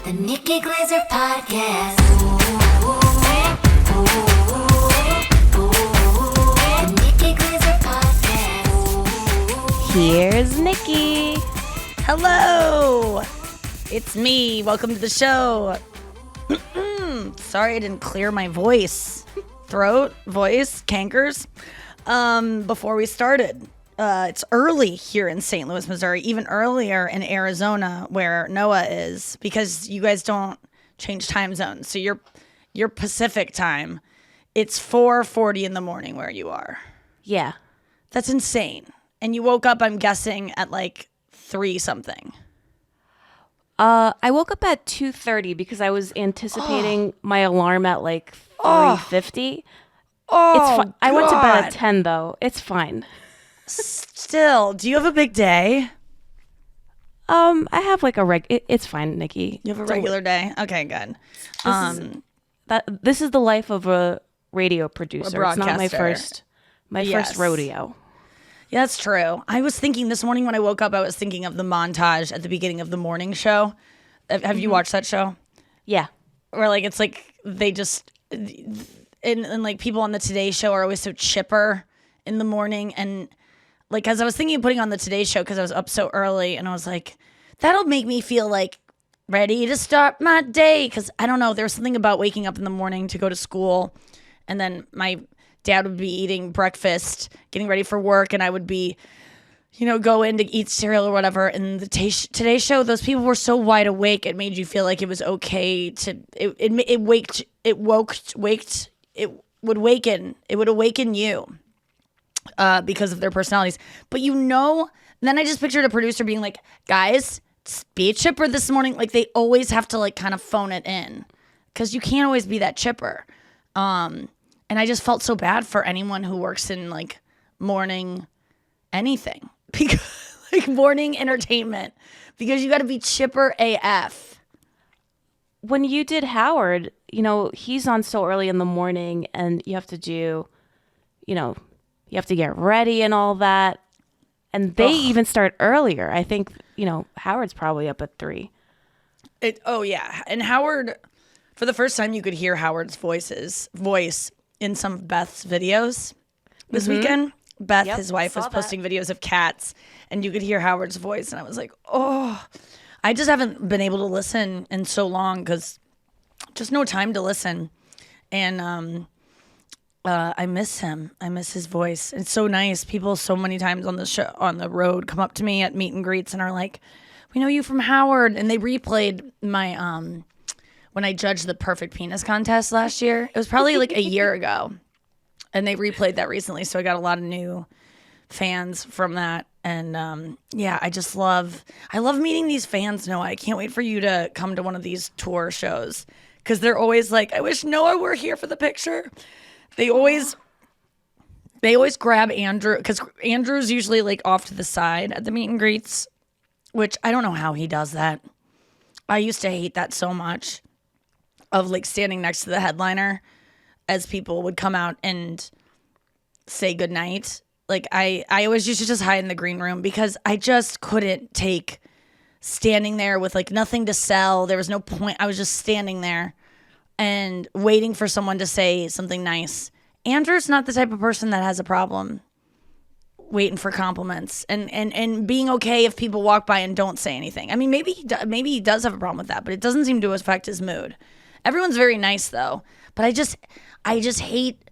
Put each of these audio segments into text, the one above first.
The Nikki Glaser Podcast. The Nikki Glaser Podcast. Here's Nikki. Hello. It's me. Welcome to the show. Sorry I didn't clear my voice. Throat, voice, cankers. Before we started. It's early here in St. Louis, Missouri, even earlier in Arizona where Noah is, because you guys don't change time zones. So you're Pacific time. It's 4:40 in the morning where you are. Yeah. That's insane. And you woke up, I'm guessing, at like 3 something. I woke up at 2:30 because I was anticipating my alarm at like 3:50. I went to bed at 10 though. It's fine. Still, do you have a big day? I have like a it's fine, Nikki. You have a regular day? Okay, good. This is the life of a radio producer. It's not my broadcaster. first rodeo. Yeah, that's true. I was thinking this morning when I woke up, I was thinking of the montage at the beginning of the morning show. Have you watched that show? Yeah. Where like it's like they just and like people on the Today Show are always so chipper in the morning. And like as I was thinking of putting on the Today Show because I was up so early, and I was like, that'll make me feel like ready to start my day. Because I don't know, there was something about waking up in the morning to go to school, and then my dad would be eating breakfast, getting ready for work, and I would be, go in to eat cereal or whatever. And the Today Show, those people were so wide awake, it made you feel like it was okay to. It would awaken you. Because of their personalities. But then I just pictured a producer being like, guys, be chipper this morning. Like they always have to like kind of phone it in because you can't always be that chipper. And I just felt so bad for anyone who works in like morning anything, because like morning entertainment, because you got to be chipper AF. When you did Howard, he's on so early in the morning, and you have to do, you have to get ready and all that. And they even start earlier. I think, Howard's probably up at 3. Oh, yeah. And Howard, for the first time, you could hear Howard's voice in some of Beth's videos this weekend. Beth, his wife, was posting videos of cats, and you could hear Howard's voice. And I was like, I just haven't been able to listen in so long because just no time to listen. And, I miss him. I miss his voice. It's so nice. People so many times on the show, on the road, come up to me at meet and greets and are like, "We know you from Howard." And they replayed my when I judged the perfect penis contest last year. It was probably like a year ago, and they replayed that recently. So I got a lot of new fans from that. And I just love meeting these fans. Noah, I can't wait for you to come to one of these tour shows because they're always like, "I wish Noah were here for the picture." They always grab Andrew, because Andrew's usually like off to the side at the meet and greets, which I don't know how he does that. I used to hate that so much, of like standing next to the headliner as people would come out and say goodnight. Like I always used to just hide in the green room because I just couldn't take standing there with like nothing to sell. There was no point. I was just standing there and waiting for someone to say something nice. Andrew's not the type of person that has a problem waiting for compliments and being okay if people walk by and don't say anything. I mean, maybe he does have a problem with that, but it doesn't seem to affect his mood. Everyone's very nice though, but I just hate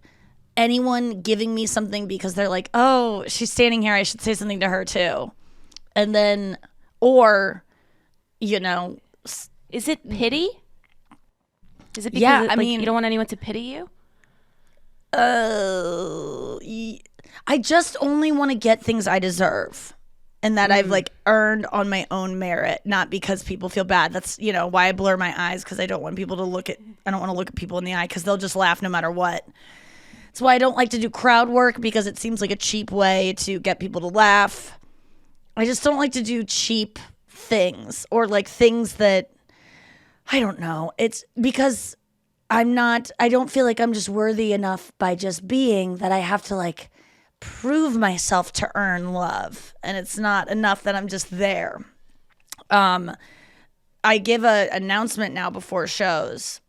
anyone giving me something because they're like, "Oh, she's standing here, I should say something to her too." And then, or, is it pity? Is it because you don't want anyone to pity you? I just only want to get things I deserve and that I've like earned on my own merit, not because people feel bad. That's, why I blur my eyes, because I don't want people to I don't want to look at people in the eye because they'll just laugh no matter what. That's why I don't like to do crowd work, because it seems like a cheap way to get people to laugh. I just don't like to do cheap things or like things that, I don't know. It's because I don't feel like I'm just worthy enough by just being, that I have to like prove myself to earn love. And it's not enough that I'm just there. I give a announcement now before shows.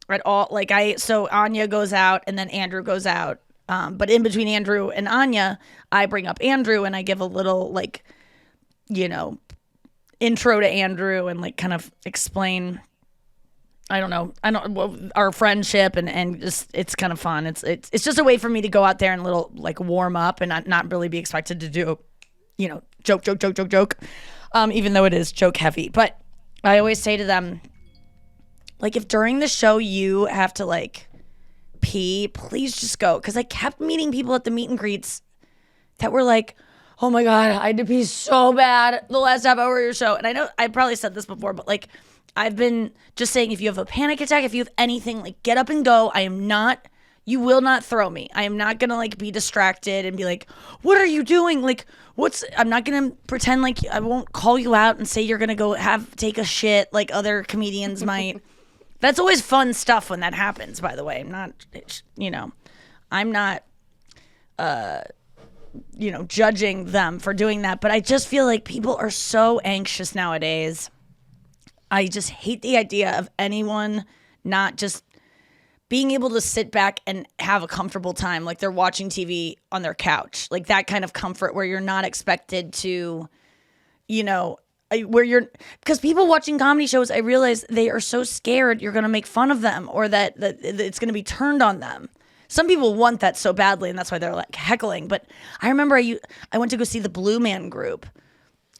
At all, like so Anya goes out and then Andrew goes out. But in between Andrew and Anya, I bring up Andrew and I give a little like, intro to Andrew and like kind of explain, our friendship and just it's kind of fun. It's just a way for me to go out there and little like warm up and not really be expected to do, joke, even though it is joke heavy. But I always say to them, like, if during the show you have to like pee, please just go. Because I kept meeting people at the meet and greets that were like, oh my God, I had to pee so bad the last half hour of your show. And I know I probably said this before, but like I've been just saying, if you have a panic attack, if you have anything, like get up and go. You will not throw me. I am not going to like be distracted and be like, what are you doing? Like, I'm not going to pretend like I won't call you out and say you're going to go take a shit like other comedians might. That's always fun stuff when that happens, by the way. I'm not, judging them for doing that. But I just feel like people are so anxious nowadays. I just hate the idea of anyone not just being able to sit back and have a comfortable time. Like they're watching TV on their couch. Like that kind of comfort where you're not expected to, because people watching comedy shows, I realize they are so scared you're going to make fun of them or that it's going to be turned on them. Some people want that so badly, and that's why they're like heckling. But I remember I went to go see the Blue Man Group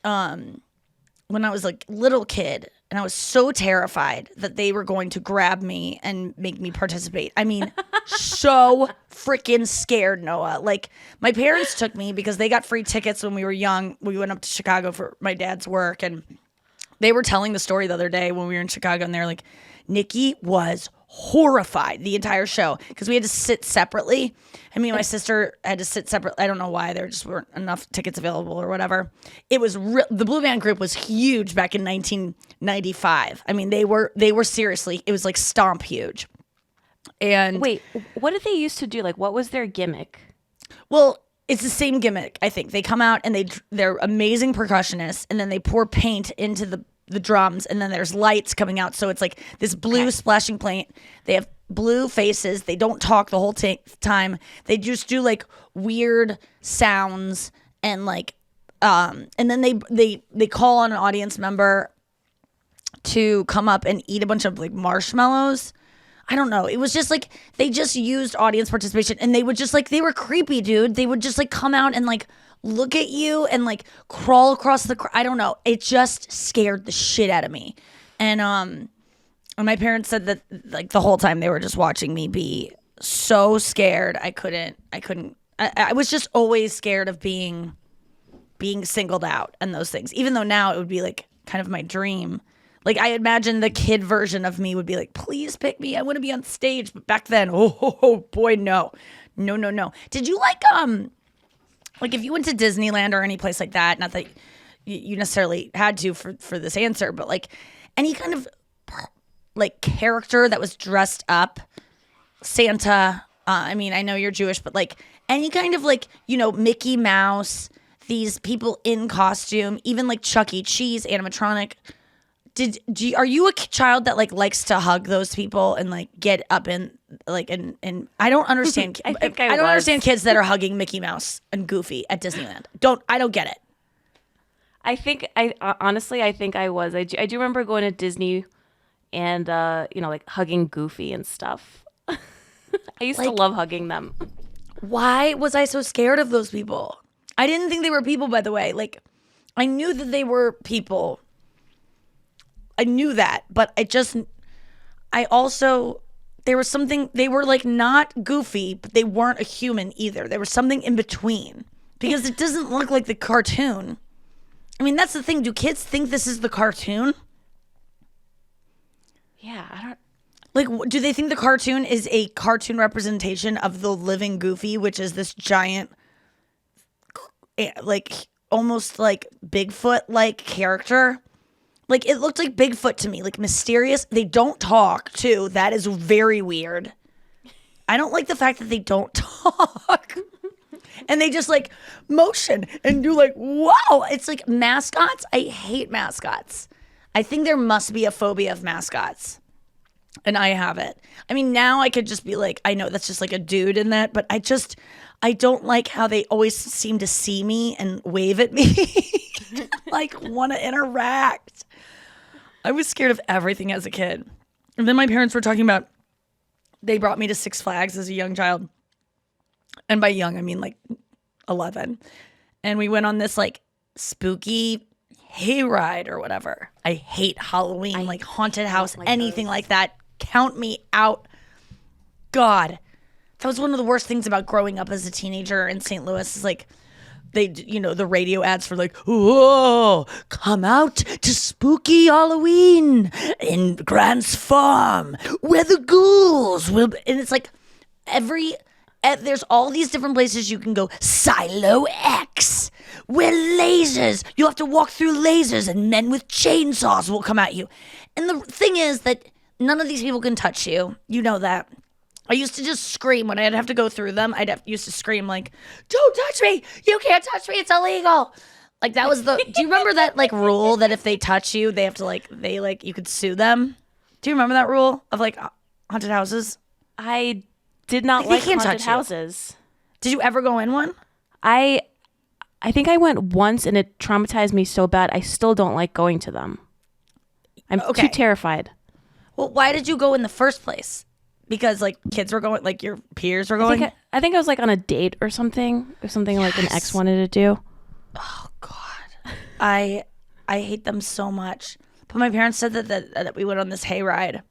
when I was like little kid, and I was so terrified that they were going to grab me and make me participate. I mean, so freaking scared, Noah. Like my parents took me because they got free tickets when we were young. We went up to Chicago for my dad's work, and they were telling the story the other day when we were in Chicago, and they're like, Nikki was horrified the entire show because we had to sit separately. I mean, my sister had to sit separate. I don't know why. There just weren't enough tickets available or whatever. It was the Blue Man Group was huge back in 1995. I mean, they were seriously, it was like stomp huge. And wait, what did they used to do? Like, what was their gimmick? Well, it's the same gimmick, I think. They come out and they're amazing percussionists, and then they pour paint into the drums, and then there's lights coming out, so it's like this blue splashing paint. They have blue faces. They don't talk the whole time. They just do like weird sounds and like and then they call on an audience member to come up and eat a bunch of like marshmallows. I don't know. It was just like they just used audience participation, and they would just like, they were creepy, dude. They would just like come out and like look at you and like crawl across I don't know. It just scared the shit out of me. And my parents said that like the whole time they were just watching me be so scared. I was just always scared of being singled out and those things, even though now it would be like kind of my dream. Like I imagine the kid version of me would be like, please pick me. I want to be on stage. But back then, oh boy, no. Did you like if you went to Disneyland or any place like that, not that you necessarily had to for this answer, but like any kind of like character that was dressed up, Santa, I mean, I know you're Jewish, but like any kind of like, Mickey Mouse, these people in costume, even like Chuck E. Cheese, animatronic. Are you a child that like likes to hug those people and like get up and like and I don't understand. I don't understand kids that are hugging Mickey Mouse and Goofy at Disneyland. I don't get it. Honestly think I was. I do remember going to Disney and like hugging Goofy and stuff. I used to love hugging them. Why was I so scared of those people? I didn't think they were people, by the way. Like I knew that they were people. I knew that, but there was something, they were like not Goofy, but they weren't a human either. There was something in between because it doesn't look like the cartoon. I mean, that's the thing. Do kids think this is the cartoon? Yeah, I don't. Like, do they think the cartoon is a cartoon representation of the living Goofy, which is this giant, like almost like Bigfoot-like character? Like, it looked like Bigfoot to me, like mysterious. They don't talk, too. That is very weird. I don't like the fact that they don't talk. And they just, like, motion and do, like, wow. It's like mascots. I hate mascots. I think there must be a phobia of mascots. And I have it. I mean, now I could just be like, I know that's just like a dude in that, but I don't like how they always seem to see me and wave at me. Like, want to interact. I was scared of everything as a kid. And then my parents were talking about, they brought me to Six Flags as a young child. And by young, I mean like 11. And we went on this like spooky hayride or whatever. I hate Halloween, like haunted house, anything like that. Count me out. God, that was one of the worst things about growing up as a teenager in St. Louis is like the radio ads for like, whoa, come out to spooky Halloween in Grant's Farm where the ghouls will be. And it's like there's all these different places you can go. Silo X, where lasers, you'll have to walk through lasers and men with chainsaws will come at you. And the thing is that none of these people can touch you. You know that. I used to just scream when I'd have to go through them. Used to scream like, don't touch me. You can't touch me. It's illegal. Like that was do you remember that like rule that if they touch you, they have to you could sue them? Do you remember that rule of like haunted houses? I did not like haunted houses. Did you ever go in one? I think I went once and it traumatized me so bad. I still don't like going to them. I'm too terrified. Well, why did you go in the first place? Because like kids were going, like your peers were going? I think I was like on a date or something like an ex wanted to do. Oh God. I hate them so much. But my parents said that we went on this hayride.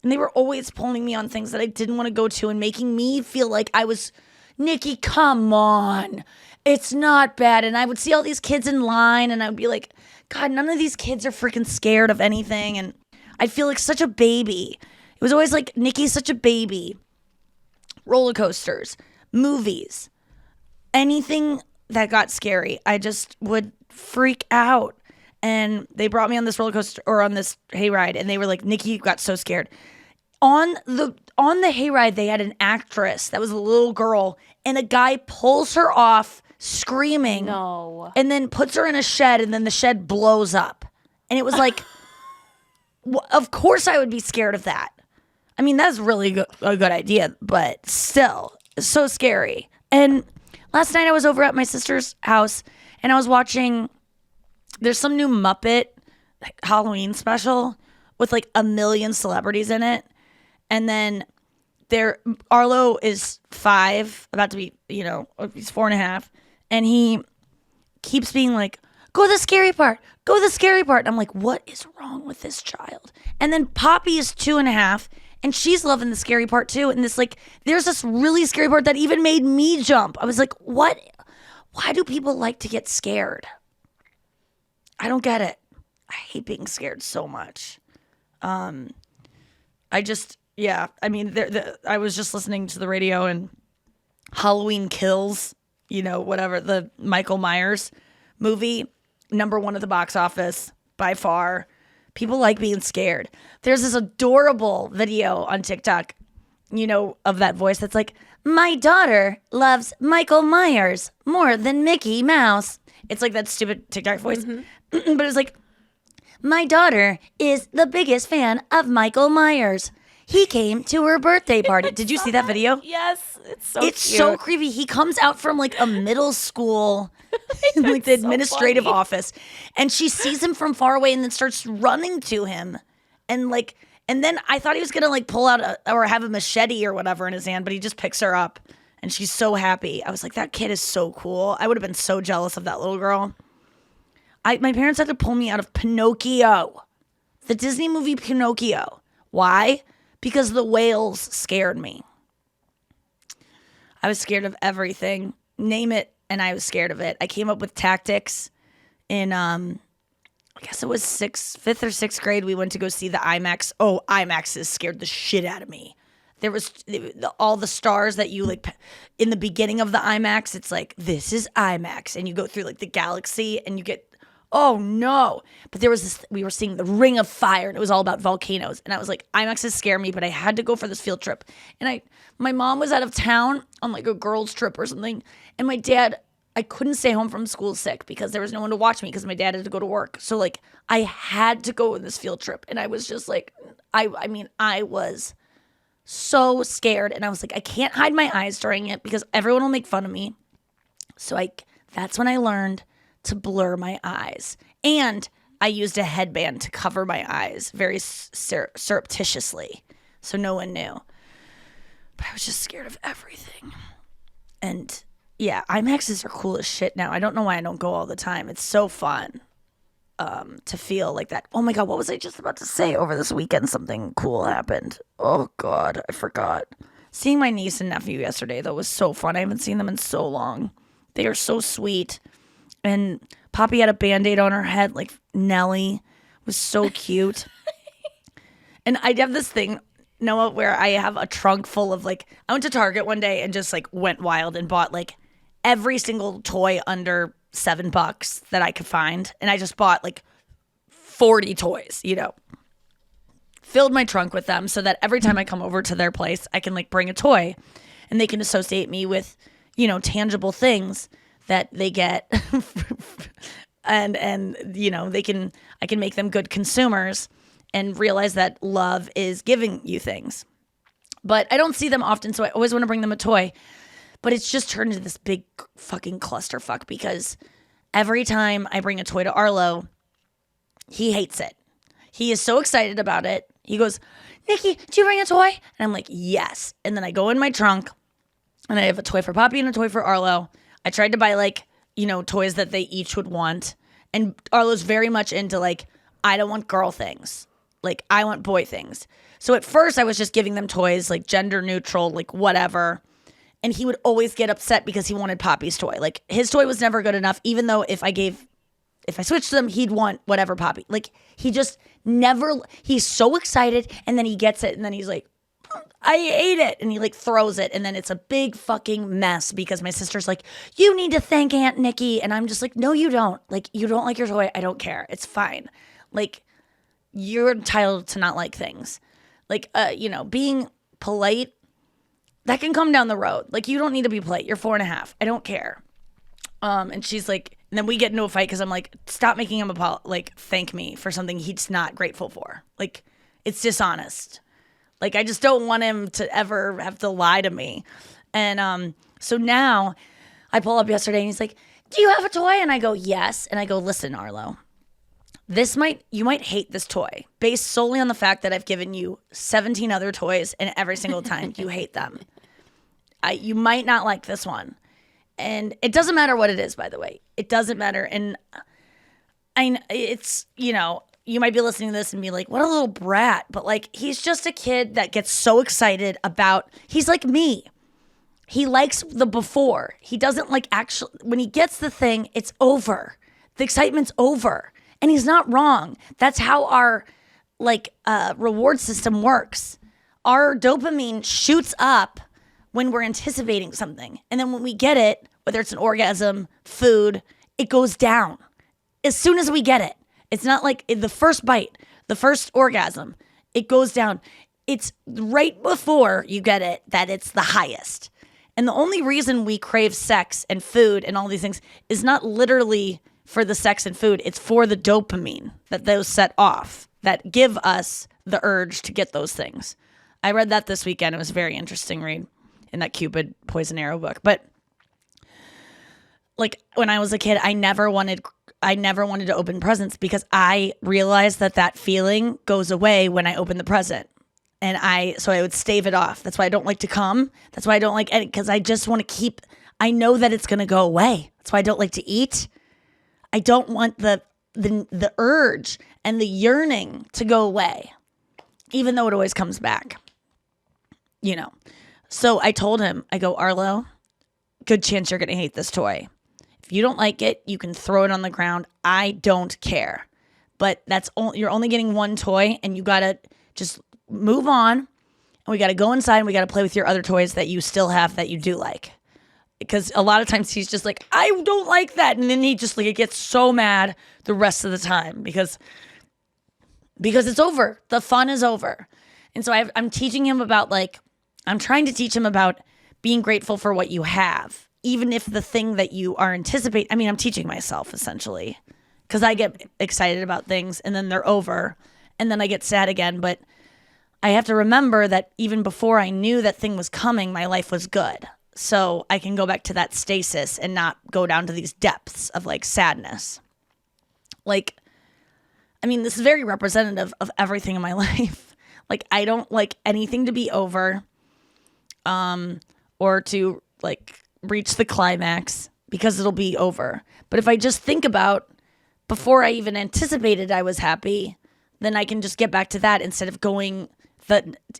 And they were always pulling me on things that I didn't want to go to and making me feel like I was, Nikki, come on. It's not bad. And I would see all these kids in line and I would be like, God, none of these kids are freaking scared of anything. And I feel like such a baby. It was always like, Nikki's such a baby. Roller coasters, movies, anything that got scary, I just would freak out. And they brought me on this roller coaster or on this hayride, and they were like, Nikki got so scared. On the hayride, they had an actress that was a little girl, and a guy pulls her off screaming. No. And then puts her in a shed, and then the shed blows up. And it was like, of course I would be scared of that. I mean, that's really a good idea, but still, so scary. And last night I was over at my sister's house, and I was watching, there's some new Muppet Halloween special with like 1 million celebrities in it. And then Arlo is 5, about to be, he's 4.5. And he keeps being like, go to the scary part. Go to the scary part. And I'm like, what is wrong with this child? And then Poppy is 2.5. And she's loving the scary part too. And there's this really scary part that even made me jump. I was like, what? Why do people like to get scared? I don't get it. I hate being scared so much. I was just listening to the radio and Halloween Kills, whatever, the Michael Myers movie, #1 at the box office by far. People like being scared. There's this adorable video on TikTok, of that voice that's like, my daughter loves Michael Myers more than Mickey Mouse. It's like that stupid TikTok voice. Mm-hmm. But it's like, my daughter is the biggest fan of Michael Myers. He came to her birthday party. Did you see that video? Yes. It's cute. So creepy. He comes out from like a middle school, like the administrative office, and she sees him from far away and then starts running to him. And then I thought he was going to like pull out or have a machete or whatever in his hand, but he just picks her up and she's so happy. I was like, that kid is so cool. I would have been so jealous of that little girl. My parents had to pull me out of Pinocchio, the Disney movie Pinocchio. Why? Because the whales scared me. I was scared of everything. Name it, and I was scared of it. I came up with tactics in, I guess it was 5th or 6th grade. We went to go see the IMAX. Oh, IMAXs scared the shit out of me. There was all the stars that you like in the beginning of the IMAX. It's like, this is IMAX. And you go through like the galaxy and you get, oh no. But there was this, we were seeing the Ring of Fire and it was all about volcanoes. And I was like, IMAXs scare me, but I had to go for this field trip. And my mom was out of town on like a girls trip or something. And my dad I couldn't stay home from school sick because there was no one to watch me because my dad had to go to work. So like I had to go on this field trip, and I was just like, I mean, I was so scared, and I was like, I can't hide my eyes during it because everyone will make fun of me. So that's when I learned to blur my eyes, and I used a headband to cover my eyes very surreptitiously, so no one knew. But I was just scared of everything. And yeah, IMAXs are cool as shit now. I don't know why I don't go all the time. It's so fun to feel like that. Oh my God, what was I just about to say? Over this weekend, something cool happened. Oh God, I forgot. Seeing my niece and nephew yesterday, though, was so fun. I haven't seen them in so long. They are so sweet. And Poppy had a Band-Aid on her head, like Nellie was so cute. And I have this thing, Noah, where I have a trunk full of like, I went to Target one day and just like went wild and bought like every single toy under $7 that I could find. And I just bought like 40 toys, you know, filled my trunk with them so that every time I come over to their place, I can like bring a toy and they can associate me with, you know, tangible things that they get. and you know, I can make them good consumers and realize that love is giving you things. But I don't see them often, so I always want to bring them a toy. But it's just turned into this big fucking clusterfuck because every time I bring a toy to Arlo, he hates it. He is so excited about it. He goes, Nikki, did you bring a toy? And I'm like, yes. And then I go in my trunk and I have a toy for Poppy and a toy for Arlo. I tried to buy like, you know, toys that they each would want. And Arlo's very much into like, I don't want girl things. Like, I want boy things. So at first I was just giving them toys like gender neutral, like whatever. And he would always get upset because he wanted Poppy's toy. Like his toy was never good enough, even though if I switched them, he'd want whatever Poppy. Like he just never, he's so excited and then he gets it and then he's like, I ate it. And he like throws it. And then it's a big fucking mess because my sister's like, you need to thank Aunt Nikki. And I'm just like, no, you don't. Like, you don't like your toy. I don't care. It's fine. Like, you're entitled to not like things. Like, you know, being polite, that can come down the road. Like, you don't need to be polite. You're 4.5. I don't care. And she's like, and then we get into a fight because I'm like, stop making him thank me for something he's not grateful for. Like, it's dishonest. Like, I just don't want him to ever have to lie to me. And so now I pull up yesterday and he's like, do you have a toy? And I go, yes. And I go, listen, Arlo, you might hate this toy based solely on the fact that I've given you 17 other toys and every single time you hate them. You might not like this one. And it doesn't matter what it is, by the way. It doesn't matter. And it's, you know, you might be listening to this and be like, what a little brat. But like, he's just a kid that gets so excited he's like me. He likes the before. He doesn't like actually, when he gets the thing, it's over. The excitement's over. And he's not wrong. That's how our reward system works. Our dopamine shoots up when we're anticipating something. And then when we get it, whether it's an orgasm, food, it goes down as soon as we get it. It's not like the first bite, the first orgasm, it goes down. It's right before you get it that it's the highest. And the only reason we crave sex and food and all these things is not literally for the sex and food. It's for the dopamine that those set off that give us the urge to get those things. I read that this weekend. It was a very interesting read in that Cupid Poison Arrow book. But like when I was a kid, I never wanted to open presents because I realized that feeling goes away when I open the present. And so I would stave it off. That's why I don't like to come. That's why I don't like it, because I just want to I know that it's going to go away. That's why I don't like to eat. I don't want the urge and the yearning to go away, even though it always comes back, you know. So I told him, I go, Arlo, good chance you're going to hate this toy. If you don't like it, you can throw it on the ground. I don't care. But you're only getting one toy, and you got to just move on. And we got to go inside and we got to play with your other toys that you still have that you do like. Because a lot of times he's just like, I don't like that. And then he just like gets so mad the rest of the time because it's over. The fun is over. And so I'm teaching him about I'm trying to teach him about being grateful for what you have even if the thing that you are anticipating, I mean, I'm teaching myself essentially because I get excited about things and then they're over and then I get sad again. But I have to remember that even before I knew that thing was coming, my life was good. So I can go back to that stasis and not go down to these depths of like sadness. Like, I mean, this is very representative of everything in my life. Like, I don't like anything to be over, or to like reach the climax because it'll be over. But if I just think about before I even anticipated I was happy, then I can just get back to that instead of going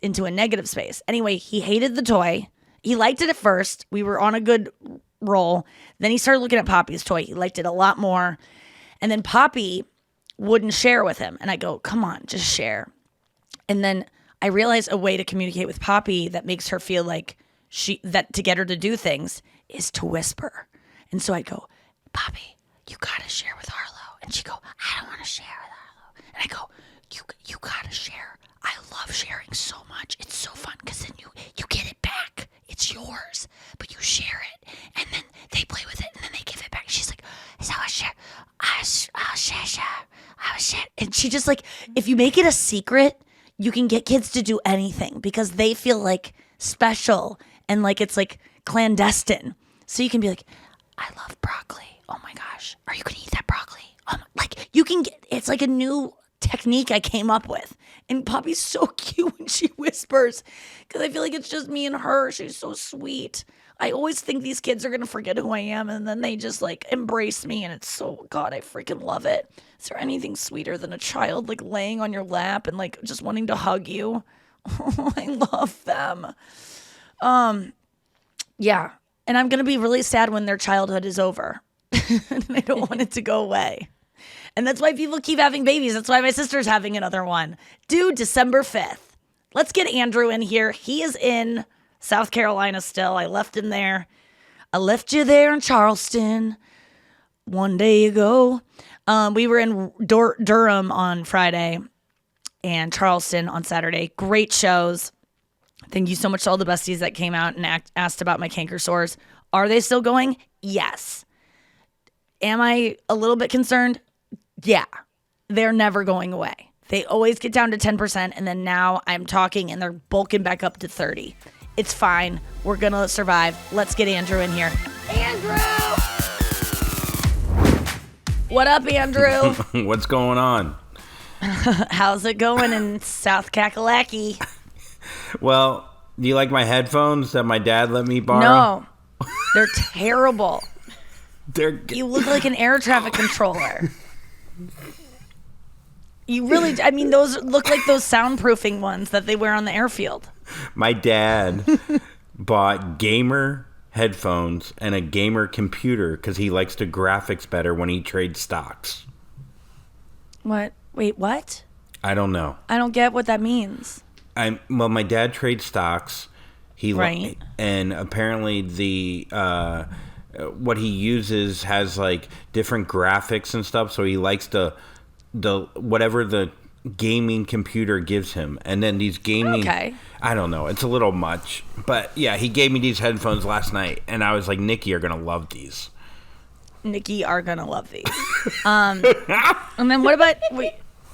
into a negative space. Anyway, he hated the toy. He liked it at first. We were on a good roll. Then he started looking at Poppy's toy. He liked it a lot more. And then Poppy wouldn't share with him. And I go, come on, just share. And then I realized a way to communicate with Poppy that makes her feel like that to get her to do things is to whisper. And so I'd go, Poppy, you gotta share with Harlow. And she'd go, I don't want to share with Harlow. And I go, you gotta share. I love sharing so much. It's so fun because then you get it back. It's yours, but you share it. And then they play with it and then they give it back. She's like, so I'll share. I'll share. And she just like, if you make it a secret, you can get kids to do anything because they feel like special and like it's like clandestine. So you can be like, I love broccoli. Oh my gosh. Are you going to eat that broccoli? Like you can get, it's like a new technique I came up with. And Poppy's so cute when she whispers because I feel like it's just me and her. She's so sweet. I always think these kids are going to forget who I am and then they just like embrace me and it's so, God, I freaking love it. Is there anything sweeter than a child like laying on your lap and like just wanting to hug you? I love them. Yeah. And I'm going to be really sad when their childhood is over. And I don't want it to go away. And that's why people keep having babies. That's why my sister's having another one. Due December 5th. Let's get Andrew in here. He is in South Carolina still. I left him there. I left you there in Charleston one day ago. We were in Durham on Friday and Charleston on Saturday. Great shows. Thank you so much to all the besties that came out and asked about my canker sores. Are they still going? Yes. Am I a little bit concerned? Yeah. They're never going away. They always get down to 10%, and then now I'm talking, and they're bulking back up to 30. It's fine. We're going to survive. Let's get Andrew in here. Andrew! What up, Andrew? What's going on? How's it going in South Kakalaki? Well, do you like my headphones that my dad let me borrow? No. They're terrible. You look like an air traffic controller. You really, I mean, those look like those soundproofing ones that they wear on the airfield. My dad bought gamer headphones and a gamer computer because he likes the graphics better when he trades stocks. What? Wait, what? I don't know. I don't get what that means. Well, my dad trades stocks. Right. And apparently the what he uses has like different graphics and stuff, so he likes the whatever the gaming computer gives him. And then these gaming, okay. I don't know, it's a little much, but yeah, he gave me these headphones last night and I was like, Nikki, you're gonna love these. Nikki are gonna love these. And then what about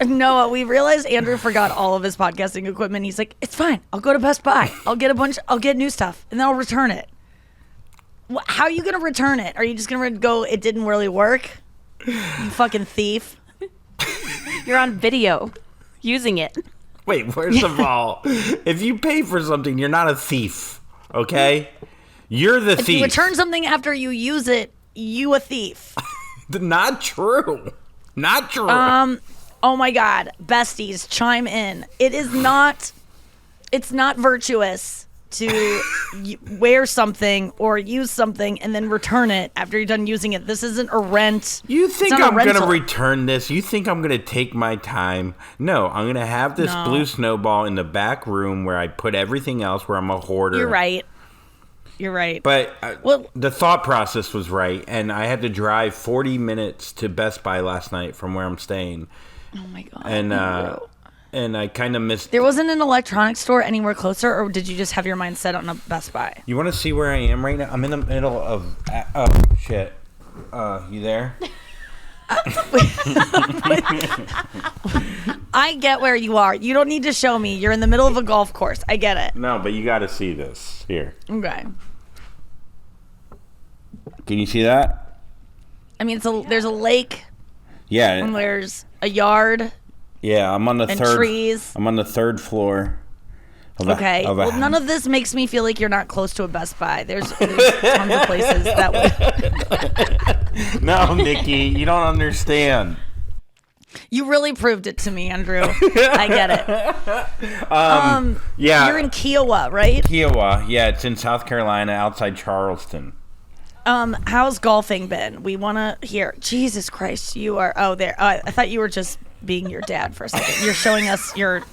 Noah? We realized Andrew forgot all of his podcasting equipment. He's like, it's fine, I'll go to Best Buy, I'll get new stuff and then I'll return it. How are you gonna return it? Are you just gonna go, it didn't really work? You fucking thief. You're on video using it. Wait, first of all, if you pay for something, you're not a thief, okay? You're the thief. If you return something after you use it, you a thief. Not true. Not true. Oh my God, besties, chime in. It's not virtuous to wear something or use something and then return it after you're done using it. This isn't a rent. You think I'm going to return this? You think I'm going to take my time? No, I'm going to have this blue snowball in the back room where I put everything else, where I'm a hoarder. You're right. But the thought process was right, and I had to drive 40 minutes to Best Buy last night from where I'm staying. Oh my God. And and I kind of missed. There wasn't an electronics store anywhere closer, or did you just have your mind set on a Best Buy? You want to see where I am right now? I'm in the middle of. Oh shit! You there? I get where you are. You don't need to show me. You're in the middle of a golf course. I get it. No, but you got to see this here. Okay. Can you see that? I mean, there's a lake. Yeah. And there's a yard. Yeah, I'm on the and third. Trees. I'm on the third floor. Okay. Well, none of this makes me feel like you're not close to a Best Buy. There's tons of places that would. No, Nikki, you don't understand. You really proved it to me, Andrew. I get it. Yeah. You're in Kiowa, right? Kiowa. Yeah, it's in South Carolina, outside Charleston. How's golfing been? We want to hear. Jesus Christ, you are. Oh, there. I thought you were just being your dad for a second. You're showing us your.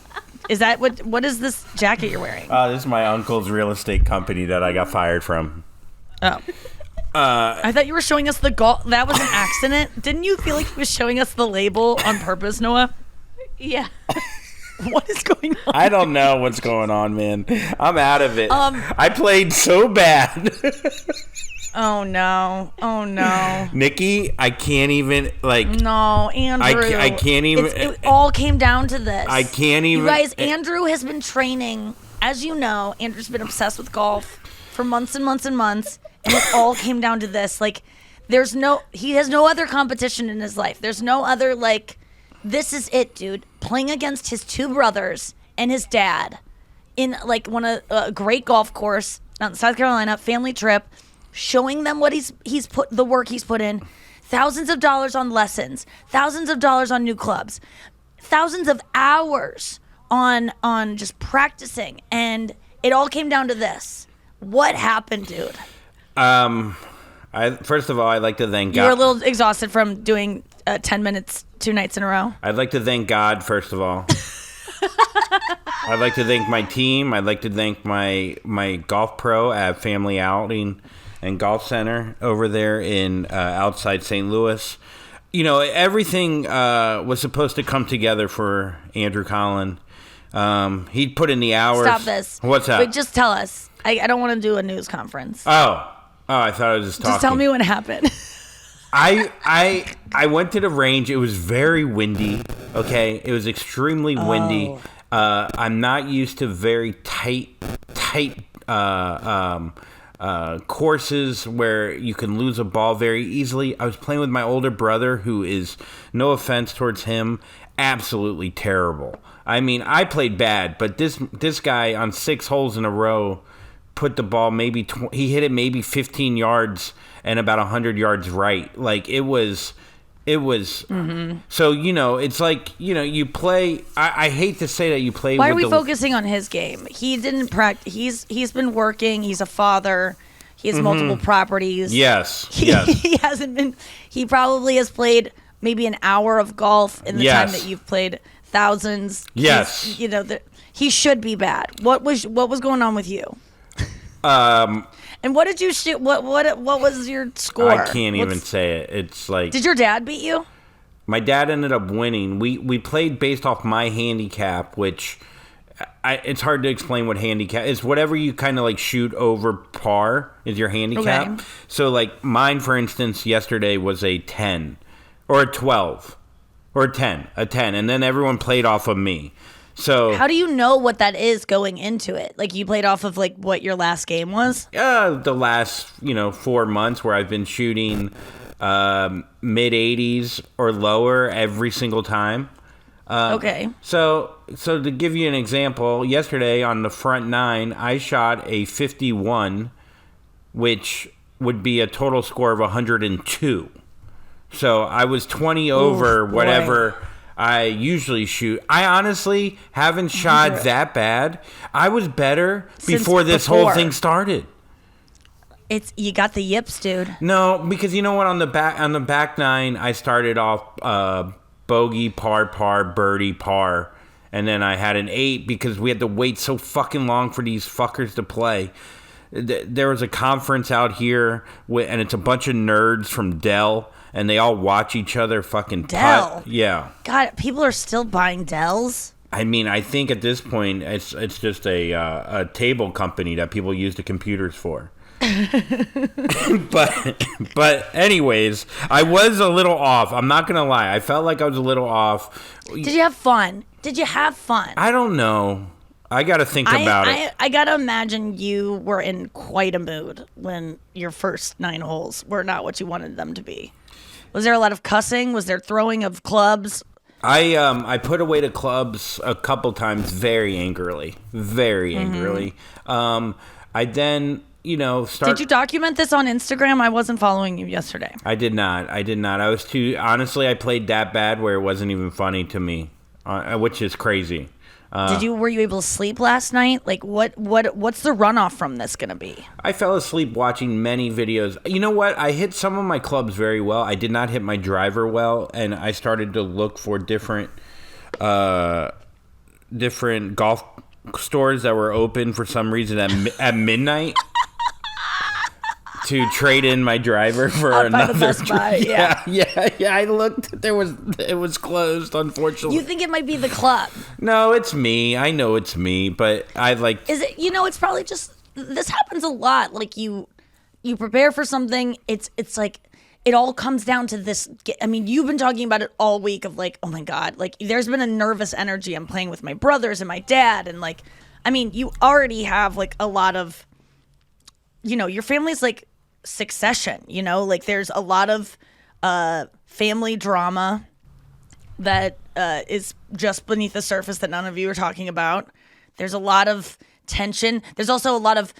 Is that what is this jacket you're wearing? This is my uncle's real estate company that I got fired from. Oh. I thought you were showing us the golf. That was an accident. Didn't you feel like he was showing us the label on purpose, Noah? Yeah. What is going on? I don't know what's going on, man. I'm out of it. I played so bad. Oh no! Oh no! Nikki, I can't even No, Andrew. I can't even. It all came down to this. I can't even. You guys, Andrew has been training. As you know, Andrew's been obsessed with golf for months and months and months, and it all came down to this. Like, he has no other competition in his life. There's no other this is it, dude. Playing against his two brothers and his dad in a great golf course out in South Carolina, family trip. Showing them what he's put the work he's put in, thousands of dollars on lessons, thousands of dollars on new clubs, thousands of hours on just practicing, and it all came down to this. What happened, dude? First of all, I'd like to thank God. You were a little exhausted from doing 10 minutes 2 nights in a row. I'd like to thank God, first of all. I'd like to thank my team. I'd like to thank my golf pro at Family Outing and Golf Center over there in outside St. Louis. You know, everything was supposed to come together for Andrew Collin. He put in the hours. Stop this. What's that? Wait, just tell us. I don't want to do a news conference. Oh, I thought I was just talking. Just tell me what happened. I went to the range. It was very windy. Okay, it was extremely windy. I'm not used to very tight courses where you can lose a ball very easily. I was playing with my older brother, who is, no offense towards him, absolutely terrible. I mean, I played bad, but this guy on 6 holes in a row put the ball he hit it maybe 15 yards and about 100 yards right. Like, it was mm-hmm. So, you know, it's like, you know, you play. I hate to say that you play. Why are we focusing on his game? He didn't practice. He's been working. He's a father. He has multiple properties. Yes. He hasn't been. He probably has played maybe an hour of golf in the time that you've played thousands. Yes. He should be bad. What was going on with you? And what did you shoot? What was your score? I can't even say it. It's like. Did your dad beat you? My dad ended up winning. We played based off my handicap, which it's hard to explain what handicap is. Whatever you kind of like shoot over par is your handicap. Okay. So like mine, for instance, yesterday was a 10 or a 12 or a 10, and then everyone played off of me. So how do you know what that is going into it? Like, you played off of like what your last game was? The last 4 months where I've been shooting mid 80s or lower every single time. Okay. So to give you an example, yesterday on the front 9, I shot a 51, which would be a total score of 102. So I was 20 over whatever I usually shoot. I honestly haven't shot that bad. I was better before this whole thing started. You got the yips, dude. No, because you know what? On the back 9, I started off bogey, par, birdie, par, and then I had an 8 because we had to wait so fucking long for these fuckers to play. There was a conference out here, and it's a bunch of nerds from Dell, and they all watch each other fucking Dell? putt. Yeah. God, people are still buying Dells? I mean, I think at this point it's just a table company that people use the computers for. but anyways, I was a little off. I'm not gonna lie. I felt like I was a little off. Did you have fun? Did you have fun? I don't know. I got to think about it. I got to imagine you were in quite a mood when your first 9 holes were not what you wanted them to be. Was there a lot of cussing? Was there throwing of clubs? I put away the clubs a couple times very angrily. I then, Did you document this on Instagram? I wasn't following you yesterday. I did not. I was too, honestly, I played that bad where it wasn't even funny to me, which is crazy. Were you able to sleep last night? Like what's the runoff from this gonna be? I fell asleep watching many videos. You know what? I hit some of my clubs very well. I did not hit my driver well, and I started to look for different golf stores that were open for some reason at midnight. To trade in my driver for another. By the Best Buy, yeah. I looked. It was closed, unfortunately. You think it might be the club? No, it's me. I know it's me, but I like. Is it? It's probably just this happens a lot. Like you prepare for something. It's like it all comes down to this. I mean, you've been talking about it all week of like, oh my god, like there's been a nervous energy. I'm playing with my brothers and my dad, and like, I mean, you already have like a lot of, your family's like. Succession, like there's a lot of family drama that is just beneath the surface that none of you are talking about. There's a lot of tension. There's also a lot of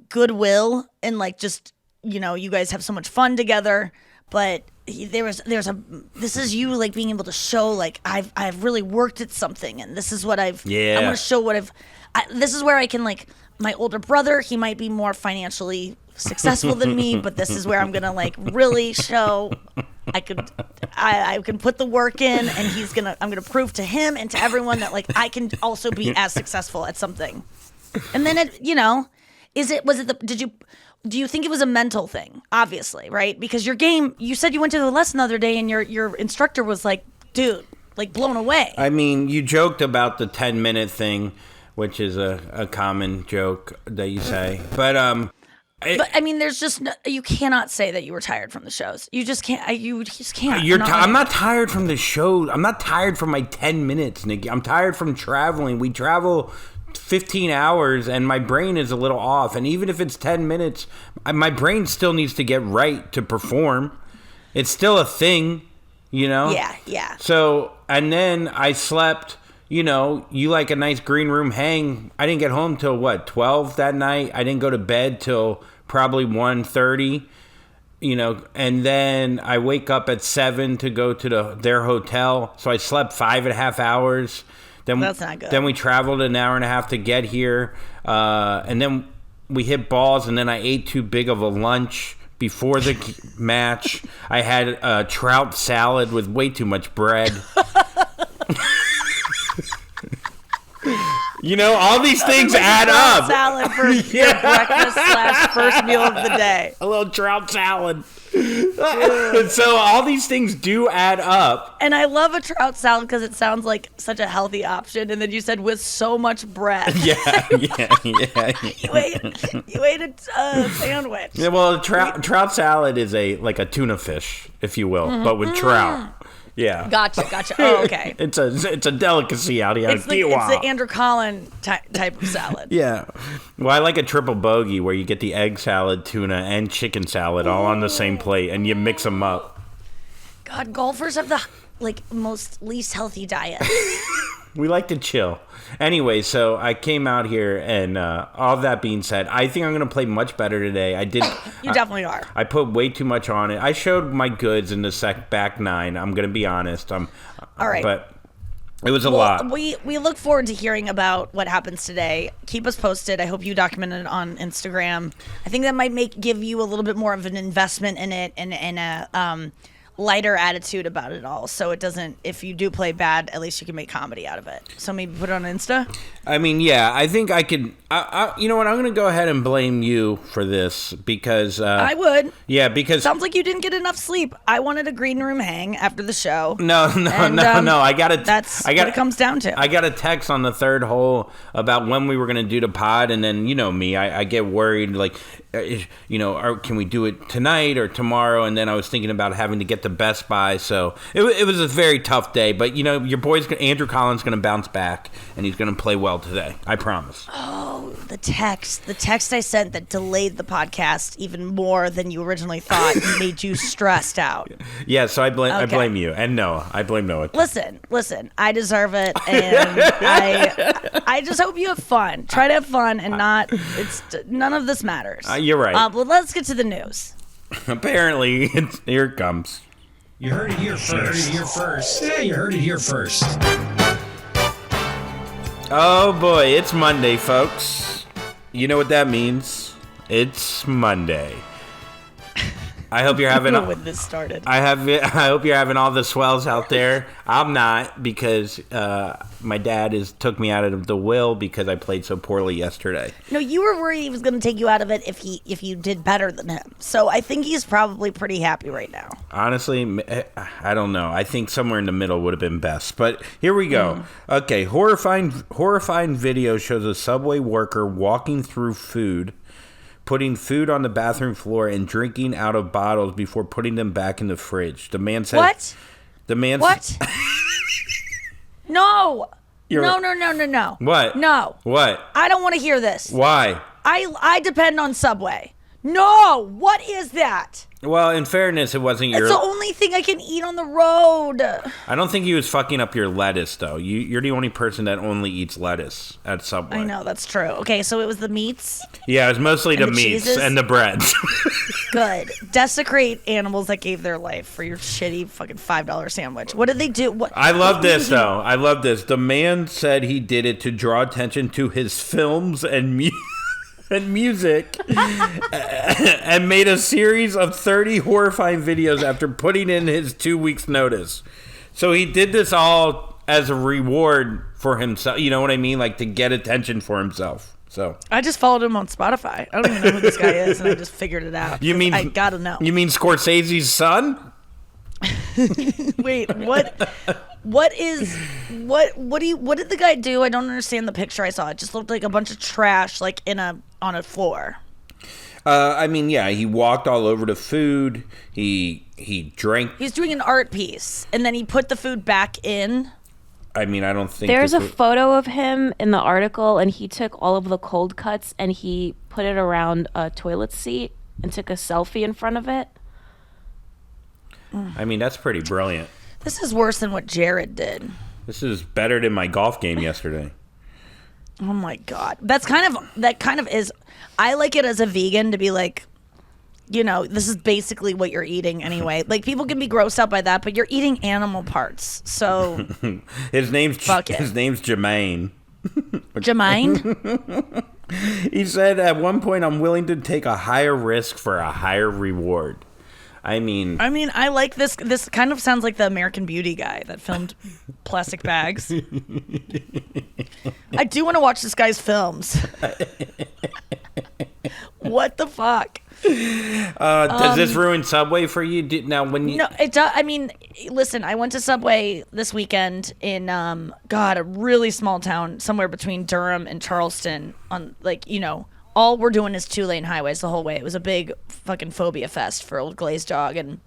goodwill and like just you guys have so much fun together. But this is you like being able to show like I've really worked at something, and this is what I want to show what this is where I can like my older brother. He might be more financially successful than me, but this is where I'm gonna like really show I can put the work in, and I'm gonna prove to him and to everyone that like I can also be as successful at something. And then do you think it was a mental thing? Obviously, right? Because your game, you said you went to the lesson the other day and your instructor was like, dude, like blown away. I mean, you joked about the 10-minute thing, which is a common joke that you say, but but I mean, there's just you cannot say that you were tired from the shows. You just can't. You just can't. I'm not tired from the show. I'm not tired from my 10 minutes, Nikki. I'm tired from traveling. We travel 15 hours, and my brain is a little off. And even if it's 10 minutes, my brain still needs to get right to perform. It's still a thing, Yeah. So, and then I slept. You like a nice green room hang. I didn't get home till 12 that night. I didn't go to bed till probably 1:30, and then I wake up at 7 to go to their hotel. So I slept 5.5 hours. Then that's not good. Then we traveled an hour and a half to get here. And then we hit balls, and then I ate too big of a lunch before the match. I had a trout salad with way too much bread. All these things add up. Salad for your breakfast / first meal of the day. A little trout salad. So all these things do add up. And I love a trout salad because it sounds like such a healthy option. And then you said with so much bread. Yeah. You ate a sandwich. Yeah, well, trout salad is a tuna fish, if you will, but with trout. Yeah. Gotcha. Oh, okay. It's a delicacy out here. It's the Andrew Collin type of salad. Yeah. Well, I like a triple bogey where you get the egg salad, tuna, and chicken salad all on the same plate, and you mix them up. God, golfers have the most least healthy diet. We like to chill. Anyway, so I came out here, and all that being said, I think I'm going to play much better today. I did. You definitely are. I put way too much on it. I showed my goods in the back 9. I'm going to be honest. All right. But it was a lot. We look forward to hearing about what happens today. Keep us posted. I hope you document it on Instagram. I think that might give you a little bit more of an investment in it and lighter attitude about it all, so it doesn't. If you do play bad, at least you can make comedy out of it. So maybe put it on Insta. I mean, yeah, I think I could. You know what? I'm going to go ahead and blame you for this because I would. Yeah, because Sounds like you didn't get enough sleep. I wanted a green room hang after the show. No. I got it. That's what it comes down to. I got a text on the third hole about when we were going to do the pod, and then you know me, I get worried like, can we do it tonight or tomorrow? And then I was thinking about having to get to Best Buy, so it was a very tough day. But your boy's Andrew Collins going to bounce back, and he's going to play well today. I promise. Oh, the text I sent that delayed the podcast even more than you originally thought made you stressed out. Yeah, so I blame you, and no, I blame Noah. Listen, I deserve it, and I just hope you have fun. Try to have fun, and none of this matters. You're right. But let's get to the news. Apparently, here it comes. You heard it here first. Yeah, you heard it here first. Oh boy, it's Monday, folks. You know what that means? It's Monday. I hope you're having. When this started. I hope you're having all the swells out there. I'm not, because my dad took me out of the will because I played so poorly yesterday. No, you were worried he was going to take you out of it if you did better than him. So I think he's probably pretty happy right now. Honestly, I don't know. I think somewhere in the middle would have been best. But here we go. Okay, horrifying video shows a Subway worker walking through food, putting food on the bathroom floor and drinking out of bottles before putting them back in the fridge. The man said... What? The man... What? No. You're... No. What? No. What? I don't want to hear this. Why? I depend on Subway. No. What is that? Well, in fairness, it wasn't your... It's the only thing I can eat on the road. I don't think he was fucking up your lettuce, though. You're the only person that only eats lettuce at Subway. I know, that's true. Okay, so it was the meats? Yeah, it was mostly the meats cheeses? and the breads. Good. Desecrate animals that gave their life for your shitty fucking $5 sandwich. What did they do? I love this, though. I love this. The man said he did it to draw attention to his films and music and made a series of 30 horrifying videos after putting in his 2 weeks notice. So he did this all as a reward for himself. You know what I mean? Like to get attention for himself. So I just followed him on Spotify. I don't even know who this guy is, and I just figured it out. I gotta know. You mean Scorsese's son? Wait, what did the guy do? I don't understand the picture I saw. It just looked like a bunch of trash like on a floor. I mean, yeah, he walked all over the food. He drank. He's doing an art piece, and then he put the food back in. I mean, I don't think there's a photo of him in the article, and he took all of the cold cuts and he put it around a toilet seat and took a selfie in front of it. I mean, that's pretty brilliant. This is worse than what Jared did. This is better than my golf game yesterday. Oh my God. That kind of is, I like it as a vegan to be like, this is basically what you're eating anyway. Like, people can be grossed out by that, but you're eating animal parts. So his name's Jermaine. Jermaine? He said at one point, I'm willing to take a higher risk for a higher reward. I mean, I like this. This kind of sounds like the American Beauty guy that filmed plastic bags. I do want to watch this guy's films. What the fuck? Does this ruin Subway for you? No, it does. I mean, listen, I went to Subway this weekend in a really small town somewhere between Durham and Charleston. All we're doing is 2-lane highways the whole way. It was a big fucking phobia fest for old glazed dog, and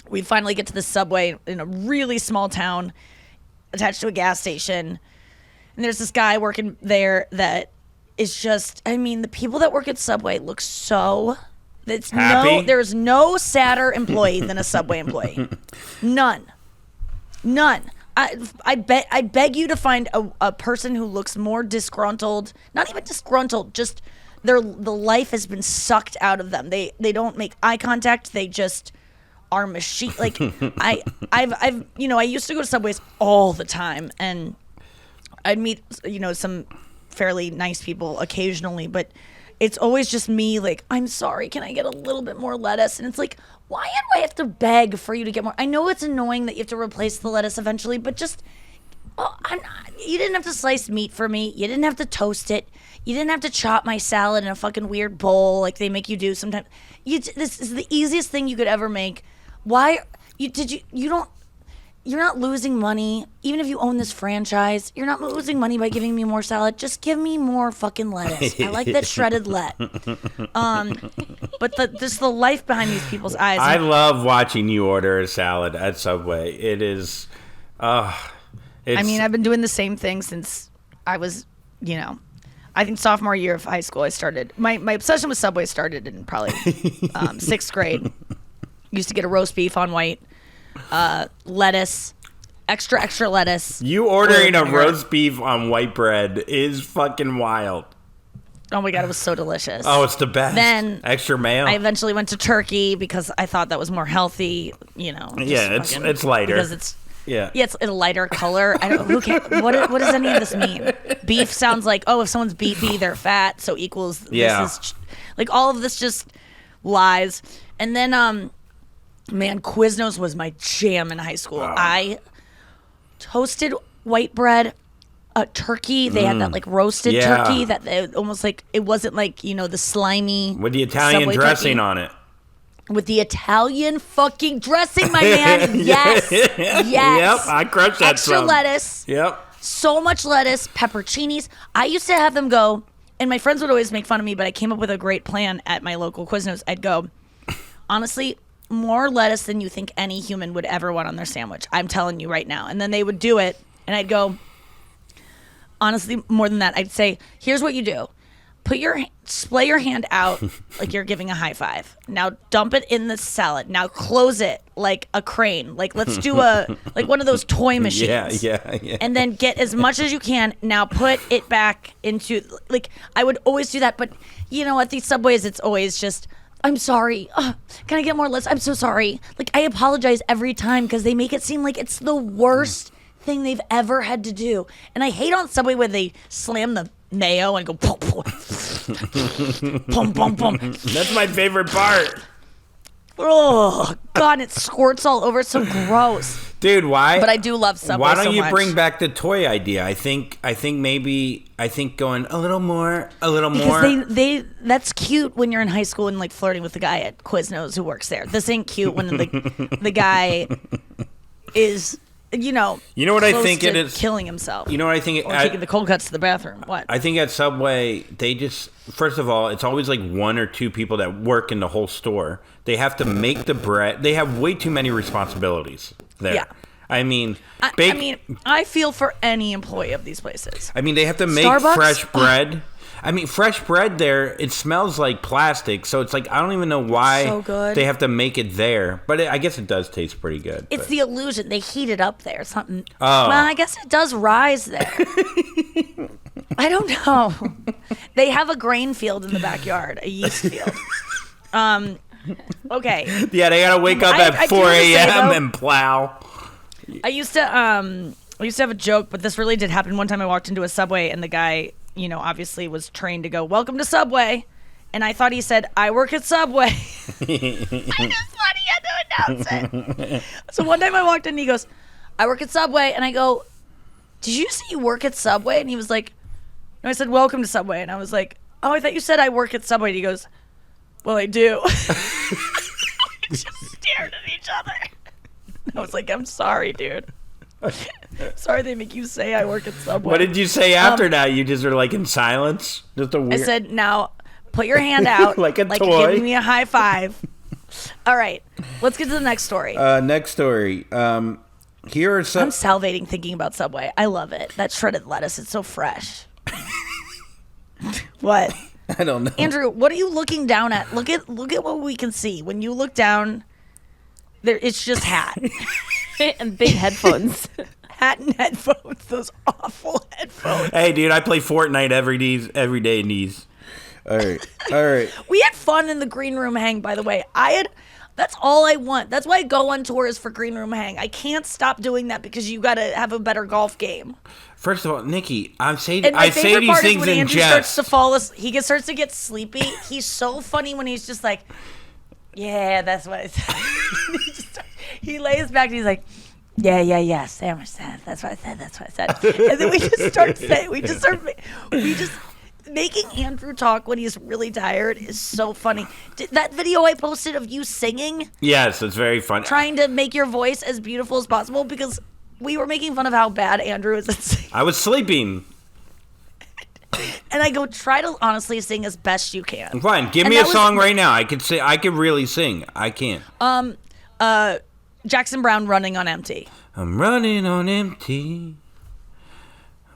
we finally get to the Subway in a really small town attached to a gas station, and there's this guy working there that is just, the people that work at Subway look so... There's no sadder employee than a Subway employee. None. I beg you to find a person who looks more disgruntled. Not even disgruntled, just the life has been sucked out of them. They don't make eye contact. They just are machine. Like I used to go to Subways all the time, and I'd meet some fairly nice people occasionally, but it's always just me like, I'm sorry, can I get a little bit more lettuce? And it's like, why do I have to beg for you to get more? I know it's annoying that you have to replace the lettuce eventually, but just, you didn't have to slice meat for me. You didn't have to toast it. You didn't have to chop my salad in a fucking weird bowl like they make you do sometimes. This is the easiest thing you could ever make. Why you're not losing money. Even if you own this franchise, you're not losing money by giving me more salad. Just give me more fucking lettuce. I like that shredded lett. But just the life behind these people's eyes. I love watching you order a salad at Subway. It is, I mean, I've been doing the same thing since I was, I think sophomore year of high school. I started my obsession with Subway started in probably 6th grade. Used to get a roast beef on white. Lettuce, extra lettuce. You ordering a roast beef on white bread is fucking wild. Oh my God, it was so delicious. Oh, it's the best. Then extra mayo. I eventually went to turkey because I thought that was more healthy. Yeah, it's lighter. Because it's yeah, it's a lighter color. I don't. Who cares? What does any of this mean? Beef sounds like, if someone's beefy, they're fat, so equals. Yeah. This is like all of this just lies. And then man, Quiznos was my jam in high school. Wow. I toasted white bread, turkey. They had that like roasted turkey that they almost like, it wasn't like, the slimy with the Italian Subway dressing turkey. on it. With the Italian fucking dressing, my man. Yes. Yes. Yep, I crushed that Extra some. lettuce. Yep. So much lettuce, pepperoncinis. I used to have them go, and my friends would always make fun of me, but I came up with a great plan at my local Quiznos. I'd go, honestly, more lettuce than you think any human would ever want on their sandwich. I'm telling you right now. And then they would do it, and I'd go, honestly, more than that. I'd say, here's what you do. Splay your hand out like you're giving a high five. Now dump it in the salad. Now close it like a crane. Like let's do like one of those toy machines. Yeah. And then get as much as you can. Now put it back into, like, I would always do that. But at these Subways, it's always just, I'm sorry. Can I get more lettuce? I'm so sorry. Like, I apologize every time because they make it seem like it's the worst thing they've ever had to do. And I hate on Subway when they slam the mayo and go pum pum pum pum. That's my favorite part. Oh God, it squirts all over. It's so gross. Dude, why? But I do love Subway. Why don't so you much. bring back the toy idea? I think going a little more. Because that's cute when you're in high school and like flirting with the guy at Quiznos who works there. This ain't cute when the guy is you know what I close think to it is? killing himself. You know what I think? Or taking the cold cuts to the bathroom. What? I think at Subway, they just, first of all, it's always like one or two people that work in the whole store. They have to make the bread. They have way too many responsibilities there. Yeah. I mean, I feel for any employee of these places. I mean, they have to make Starbucks? fresh bread. I mean, fresh bread there, it smells like plastic. So it's like, I don't even know why So good. they have to make it there. But I guess it does taste pretty good. It's but. the illusion. They heat it up there. Something. Oh. Well, I guess it does rise there. I don't know. They have a grain field in the backyard, a yeast field. Okay. Yeah, they got to wake up at 4 a.m. and plow. I used to have a joke, but this really did happen. One time I walked into a Subway and the guy, obviously was trained to go, "Welcome to Subway." And I thought he said, "I work at Subway." I just thought he had to announce it. So one time I walked in and he goes, "I work at Subway." And I go, "Did you say you work at Subway?" And he was like, "No." I said, "Welcome to Subway." And I was like, "Oh, I thought you said I work at Subway." And he goes, "Well, I do." We just stared at each other. I was like, "I'm sorry, dude. Sorry they make you say I work at Subway." What did you say after that? You just were like in silence? Just a weird... I said, "Now put your hand out like a like toy. you're giving me a high five." All right, let's get to the next story. Next story. Here are some... I'm salivating thinking about Subway. I love it. That shredded lettuce, it's so fresh. What? I don't know. Andrew, what are you looking down at? Look at what we can see. When you look down, there it's just hat. And big headphones. Hat and headphones. Those awful headphones. Hey, dude, I play Fortnite every day in these. All right. We had fun in the green room hang, by the way. That's all I want. That's why I go on tours for green room hang. I can't stop doing that because you got to have a better golf game. First of all, Nikki, I say And my these favorite part is things when in Andrew jest. starts to fall asleep. He starts to get sleepy. He's so funny when he's just like, yeah, that's what I said. He lays back and he's like, yeah, Sam said. That's what I said. That's what I said. And then we just making Andrew talk when he's really tired is so funny. That video I posted of you singing, Yes, it's very funny. trying to make your voice as beautiful as possible, because we were making fun of how bad Andrew is at singing. I was sleeping. And I go, try to honestly sing as best you can. Fine, give And me a that was- song right now. I could say I could really sing. I can't. Jackson Brown, Running on Empty. I'm running on empty.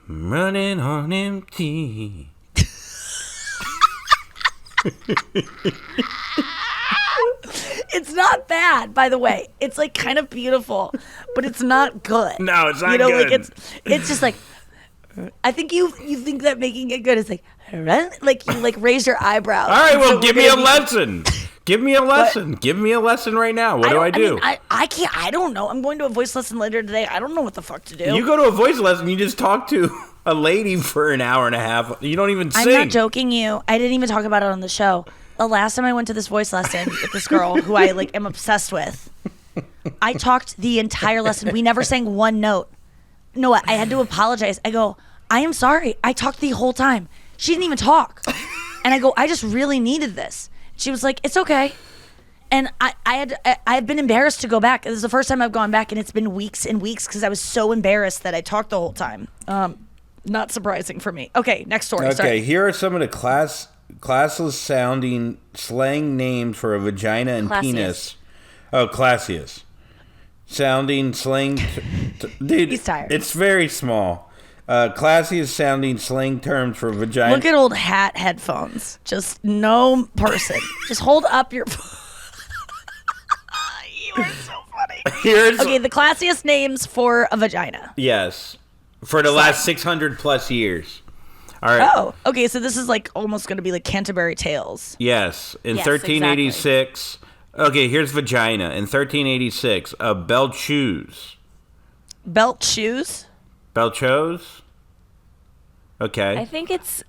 I'm running on empty. It's not bad, by the way. It's like kind of beautiful, but it's not good. No, it's not you know, good. Like it's just like, I think you think that making it good is like, like you like raise your eyebrows. All right, And well, so give we're me a gonna be- lesson. Give me a lesson. Give me a lesson right now. What do I do? mean, I can't. I don't know. I'm going to a voice lesson later today. I don't know what the fuck to do. You go to a voice lesson, you just talk to a lady for an hour and a half. You don't even sing. I'm not joking you. I didn't even talk about it on the show. The last time I went to this voice lesson with this girl who I like am obsessed with, I talked the entire lesson. We never sang one note. No, I had to apologize. I go, I am sorry. I talked the whole time. She didn't even talk. And I go, I just really needed this. She was like, it's okay. And I had been embarrassed to go back. This is the first time I've gone back, and it's been weeks and weeks because I was so embarrassed that I talked the whole time. Not surprising for me. Okay, next story. Okay, Sorry. here are some of the classless sounding slang names for a vagina and Classiest. penis. Oh, classiest. Sounding slang. Dude, He's tired. It's very small. Classiest sounding slang terms for vagina. Look at old hat headphones. Just no person. Just hold up your. You are so funny. Here's Okay, the classiest names for a vagina. yes, for the last 600 plus years. All right. Oh, okay. So this is like almost going to be like Canterbury Tales. Yes, in Yes, 1386. Okay, here's vagina. In 1386, belt shoes. Belt shoes. Belchos? Okay. I think it's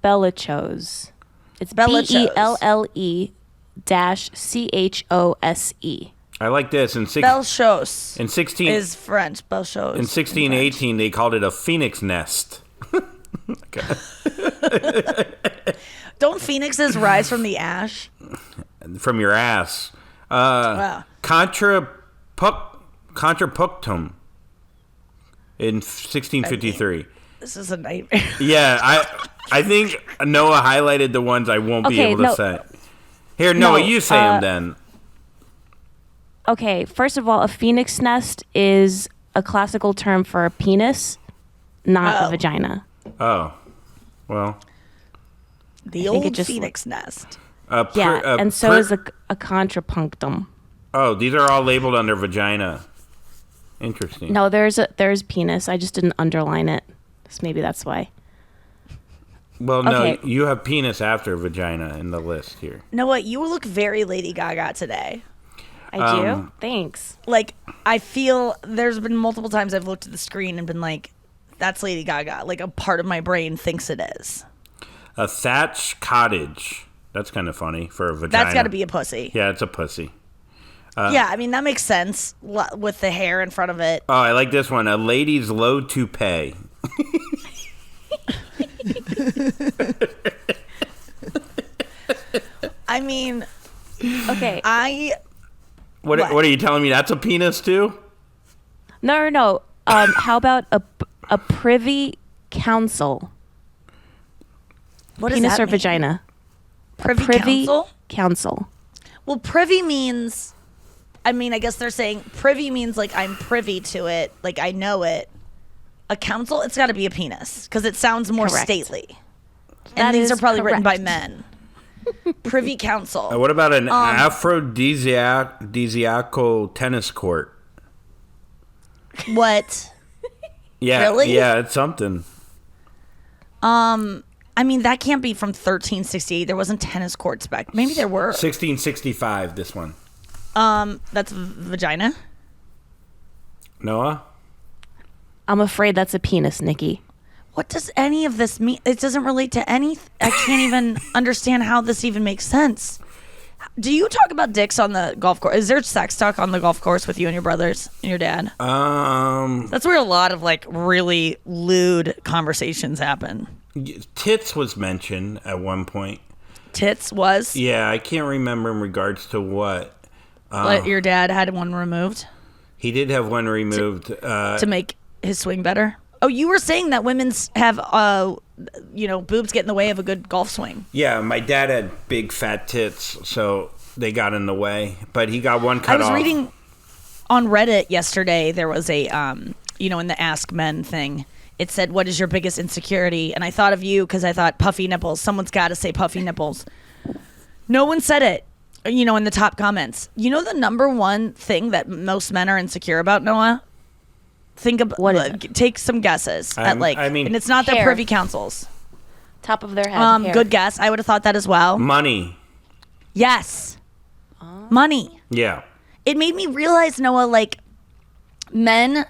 Bellachose. It's Bellachose. BELLE-CHOSE. I like this. Belchos In 16 is French. Belchos. in 1618 they called it a phoenix nest. Don't phoenixes rise from the ash? From your ass. Wow. Contrapunctum in 1653. This is a nightmare. Yeah, I think Noah highlighted the ones I won't be Okay, able to no. say. Here, Noah, No, you say them then. Okay, first of all, a phoenix nest is a classical term for a penis, not Oh. a vagina. Well, The think it old just- phoenix nest. Yeah, and so is a contrapunctum. Oh, these are all labeled under vagina. Interesting. No, there's penis. I just didn't underline it. So maybe that's why. Well, no, Okay. you have penis after vagina in the list here. Noah, you look very Lady Gaga today. I do. Thanks. Like, I feel there's been multiple times I've looked at the screen and been like, that's Lady Gaga. Like, a part of my brain thinks it is. A thatch cottage. That's kind of funny for a vagina. That's got to be a pussy. Yeah, it's a pussy. Yeah, I mean, that makes sense with the hair in front of it. Oh, I like this one. A lady's low toupee. I mean, Okay. What are you telling me? That's a penis too? No. How about a privy council? what does Penis that or mean? vagina? Privy, Privy council? council. Well, privy means, I mean, I guess they're saying privy means like I'm privy to it, like I know it. A council, it's got to be a penis because it sounds more Correct. stately. That And these is are probably written by correct. men. Privy council. What about an aphrodisiacal tennis court? What? Yeah, Really? yeah, it's something. I mean, that can't be from 1368. There wasn't tennis courts back. Maybe there were. 1665, this one. That's vagina. Noah? I'm afraid that's a penis, Nikki. What does any of this mean? It doesn't relate to anything. I can't even understand how this even makes sense. Do you talk about dicks on the golf course? Is there sex talk on the golf course with you and your brothers and your dad? That's where a lot of like really lewd conversations happen. Tits was mentioned at one point. Tits was? Yeah, I can't remember in regards to what. Your dad had one removed? He did have one removed. To make his swing better? Oh, you were saying that women's have, boobs get in the way of a good golf swing. Yeah, my dad had big fat tits, so they got in the way. But he got one cut off. I was reading on Reddit yesterday, there was a, in the Ask Men thing, it said, what is your biggest insecurity? And I thought of you because I thought puffy nipples. Someone's got to say puffy nipples. No one said it, in the top comments. You know the number one thing that most men are insecure about, Noah? Think about what is it? Take some guesses and it's not their hair. privy councils. Top of their head. Hair. Good guess. I would have thought that as well. Money. Yes. Money. Yeah. It made me realize, Noah, like men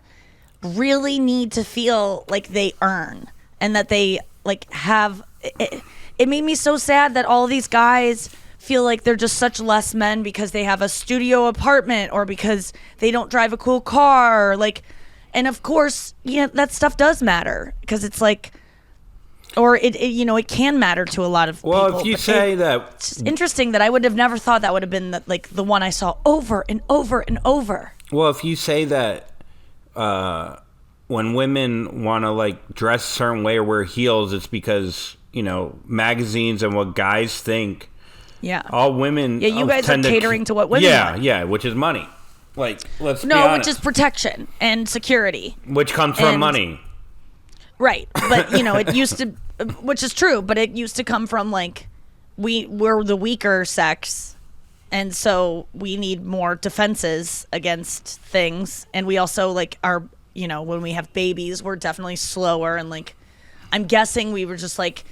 really need to feel like they earn and that they like have it made me so sad that all these guys feel like they're just such less men because they have a studio apartment or because they don't drive a cool car or like. And of course, that stuff does matter because it's like, or it can matter to a lot of people. Well, if you say that, it's just interesting that I would have never thought that would have been the one I saw over and over and over. Well, if you say that, when women want to like dress a certain way or wear heels, it's because magazines and what guys think. Yeah. All women. Yeah, you guys are catering to what women want. Yeah, which is money. Like, let's be honest. honest. Which is protection and security. Which comes from money. Right. But, it used to, which is true, but it used to come from, like, we're the weaker sex, and so we need more defenses against things. And we also, like, are, when we have babies, we're definitely slower. And, like, I'm guessing we were just, like,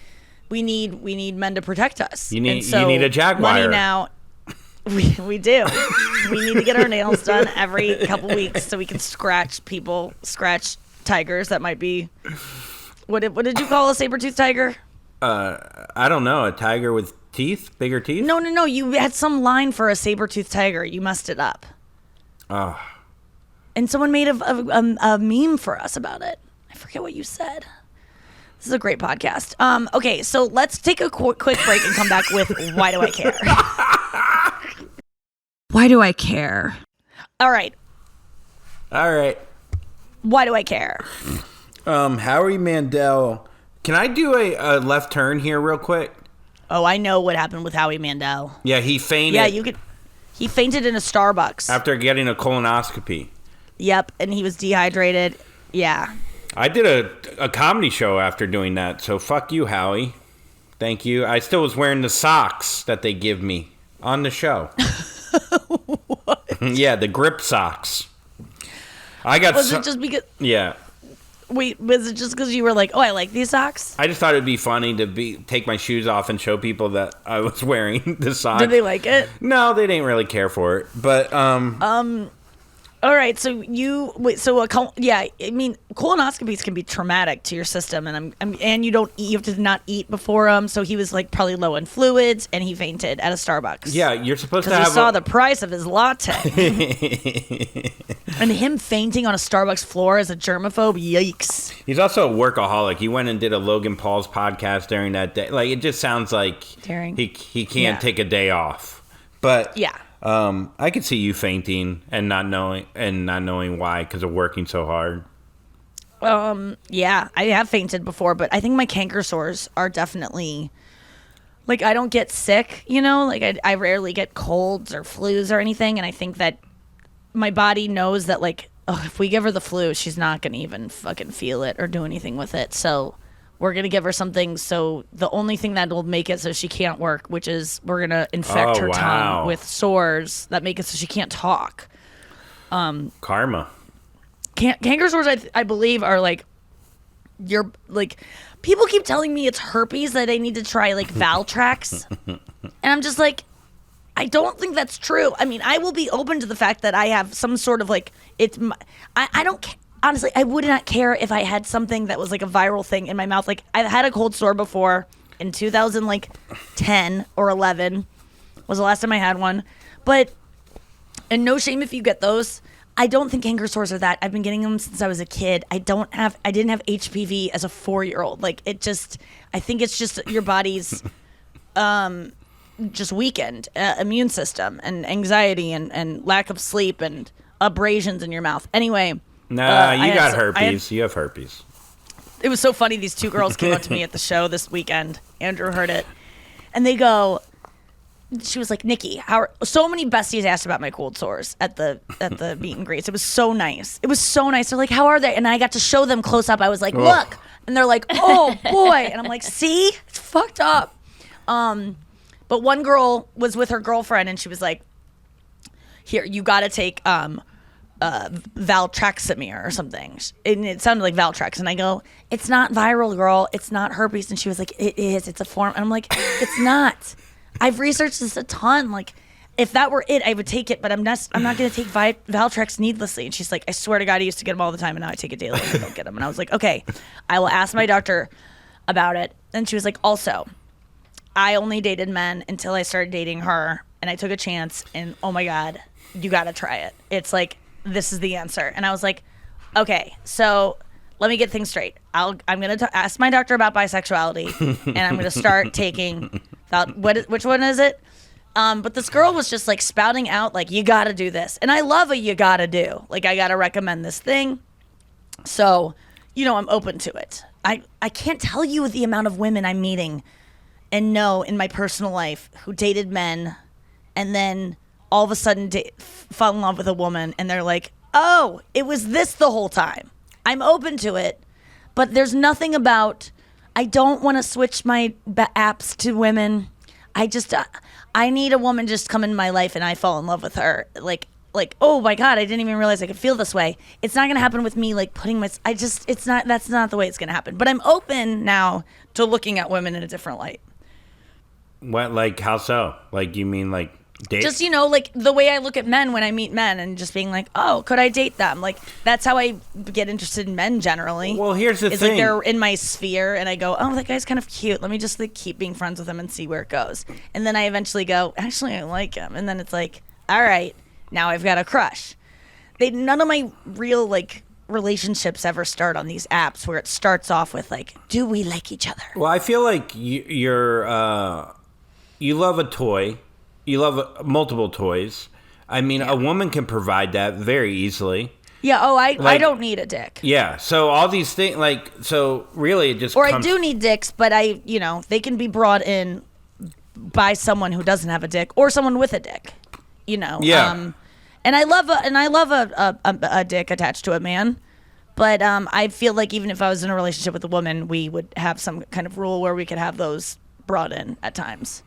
we need men to protect us. You need a Jaguar. Money now. We do. We need to get our nails done every couple weeks so we can scratch tigers that might be. What did you call a saber-toothed tiger? I don't know. A tiger with teeth, bigger teeth. No. You had some line for a saber-toothed tiger. You messed it up. Oh. And someone made a meme for us about it. I forget what you said. This is a great podcast. Okay, so let's take a quick break and come back with Why Do I Care? Why do I care? All right. Why do I care? Howie Mandel. Can I do a left turn here real quick? Oh, I know what happened with Howie Mandel. Yeah, he fainted. Yeah, you could. He fainted in a Starbucks. After getting a colonoscopy. Yep, and he was dehydrated. Yeah. I did a comedy show after doing that, so fuck you, Howie. Thank you. I still was wearing the socks that they give me on the show. What? Yeah, the grip socks. I got. Was it just because? Yeah. Wait, was it just because you were like, oh, I like these socks? I just thought it'd be funny to take my shoes off and show people that I was wearing the socks. Did they like it? No, they didn't really care for it. But all right, so I mean, colonoscopies can be traumatic to your system, and you don't eat, you have to not eat before them. So he was like probably low in fluids, and he fainted at a Starbucks. Yeah, you're supposed to have. Because he saw the price of his latte, and him fainting on a Starbucks floor as a germaphobe. Yikes! He's also a workaholic. He went and did a Logan Paul's podcast during that day. Like, it just sounds like he can't take a day off. But yeah. I could see you fainting and not knowing why because of working so hard. Yeah, I have fainted before, but I think my canker sores are definitely like I don't get sick, like I rarely get colds or flus or anything, and I think that my body knows that like if we give her the flu, she's not gonna even fucking feel it or do anything with it. So we're going to give her something, so the only thing that will make it so she can't work, which is we're going to infect her tongue with sores that make it so she can't talk. Karma. Canker sores, I believe, are like, people keep telling me it's herpes that I need to try, like, Valtrex. And I'm just like, I don't think that's true. I mean, I will be open to the fact that I have some sort of, like, honestly, I would not care if I had something that was like a viral thing in my mouth. Like I've had a cold sore before in 2010 or 11 was the last time I had one. But, and no shame if you get those. I don't think anger sores are that. I've been getting them since I was a kid. I didn't have HPV as a 4-year-old. Like I think it's just your body's just weakened immune system and anxiety and lack of sleep and abrasions in your mouth. Anyway. Nah, you got herpes. You have herpes. It was so funny. These two girls came up to me at the show this weekend. Andrew heard it. And they go, she was like, Nikki, so many besties asked about my cold sores at the meet and greets. It was so nice. It was so nice. They're like, how are they? And I got to show them close up. I was like, look. And they're like, oh boy. And I'm like, see? It's fucked up. But one girl was with her girlfriend and she was like, here, you got to take Valtraxamir or something. And it sounded like Valtrex. And I go, it's not viral, girl. It's not herpes. And she was like, it is. It's a form. And I'm like, it's not. I've researched this a ton. Like, if that were it, I would take it. But I'm not going to take Valtrex needlessly. And she's like, I swear to God, I used to get them all the time. And now I take it daily and I don't get them. And I was like, okay, I will ask my doctor about it. And she was like, also, I only dated men until I started dating her. And I took a chance. And oh my God, you got to try it. It's like, this is the answer. And I was like, okay, so let me get things straight. I'm going to ask my doctor about bisexuality and I'm going to start taking which one is it? But this girl was just like spouting out like, you got to do this. And I love a you got to do. Like, I got to recommend this thing. So, I'm open to it. I can't tell you the amount of women I'm meeting and know in my personal life who dated men and then all of a sudden fall in love with a woman and they're like, oh, it was this the whole time. I'm open to it, but there's nothing about, I don't want to switch my apps to women. I need a woman just come in my life and I fall in love with her. Like, oh my God, I didn't even realize I could feel this way. It's not going to happen with me, like that's not the way it's going to happen. But I'm open now to looking at women in a different light. What, like, how so? Like, you mean like date? Just, like the way I look at men when I meet men and just being like, oh, could I date them? Like, that's how I get interested in men generally. Well, here's the thing. It's like they're in my sphere and I go, oh, that guy's kind of cute. Let me just like keep being friends with him and see where it goes. And then I eventually go, actually, I like him. And then it's like, all right, now I've got a crush. None of my real like relationships ever start on these apps where it starts off with like, do we like each other? Well, I feel like you love a toy. You love multiple toys. I mean, a woman can provide that very easily. Yeah. Oh, I don't need a dick. Yeah. So all these things, like, so really it just I do need dicks, but they can be brought in by someone who doesn't have a dick or someone with a dick. Yeah. And I love a dick attached to a man, but I feel like even if I was in a relationship with a woman, we would have some kind of rule where we could have those brought in at times.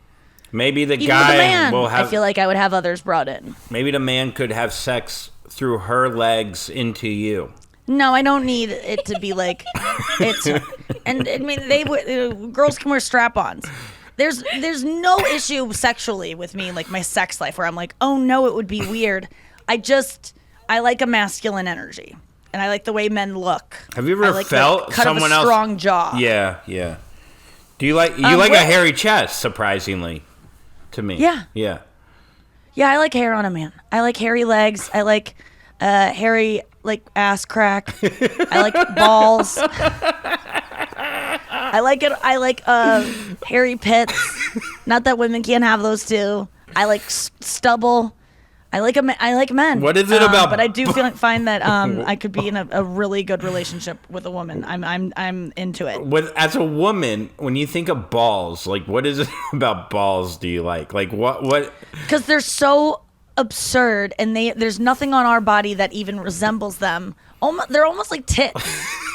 Maybe the even guy with a man, will have. I feel like I would have others brought in. Maybe the man could have sex through her legs into you. No, I don't need it to be like it's. And I mean, girls can wear strap-ons. There's no issue sexually with me, like my sex life, where I'm like, oh no, it would be weird. I like a masculine energy, and I like the way men look. Have you ever felt someone else? Strong jaw. Yeah, yeah. Do you like a hairy chest? Surprisingly, to me. Yeah. Yeah. Yeah, I like hair on a man. I like hairy legs. I like hairy like ass crack. I like balls. I like it. I like hairy pits. Not that women can't have those too. I like stubble. I like men. What is it about? But I do find that I could be in a really good relationship with a woman. I'm into it. As a woman, when you think of balls, like what is it about balls do you like? Like what? Because they're so absurd, and there's nothing on our body that even resembles them. They're almost like tits.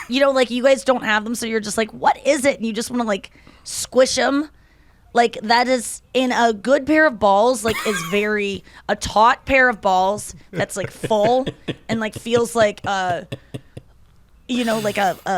Like you guys don't have them, so you're just like, what is it? And you just want to like squish them. Like that is in a good pair of balls, like is a taut pair of balls that's like full and like feels like like a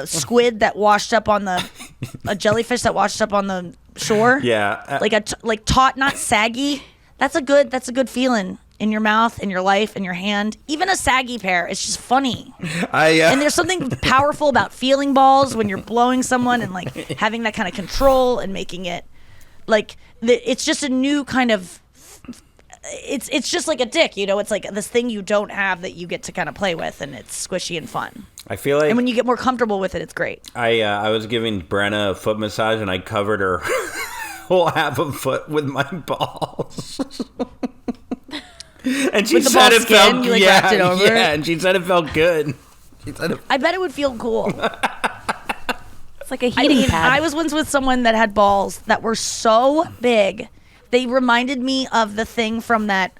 squid that washed up on a jellyfish that washed up on the shore. Yeah. Like taut, not saggy. That's a good feeling in your mouth, in your life, in your hand, even a saggy pair. It's just funny. And there's something powerful about feeling balls when you're blowing someone and like having that kind of control and making it like it's just a new kind of. It's just like a dick, you know. It's like this thing you don't have that you get to kind of play with, and it's squishy and fun. I feel like, and when you get more comfortable with it, it's great. I was giving Brenna a foot massage, and I covered her whole half a foot with my balls. And she With the said ball it felt skin, you, like, wrapped it over? Yeah, and she said it felt good. She said I bet it would feel cool. It's like a heating pad. I was once with someone that had balls that were so big. They reminded me of the thing from that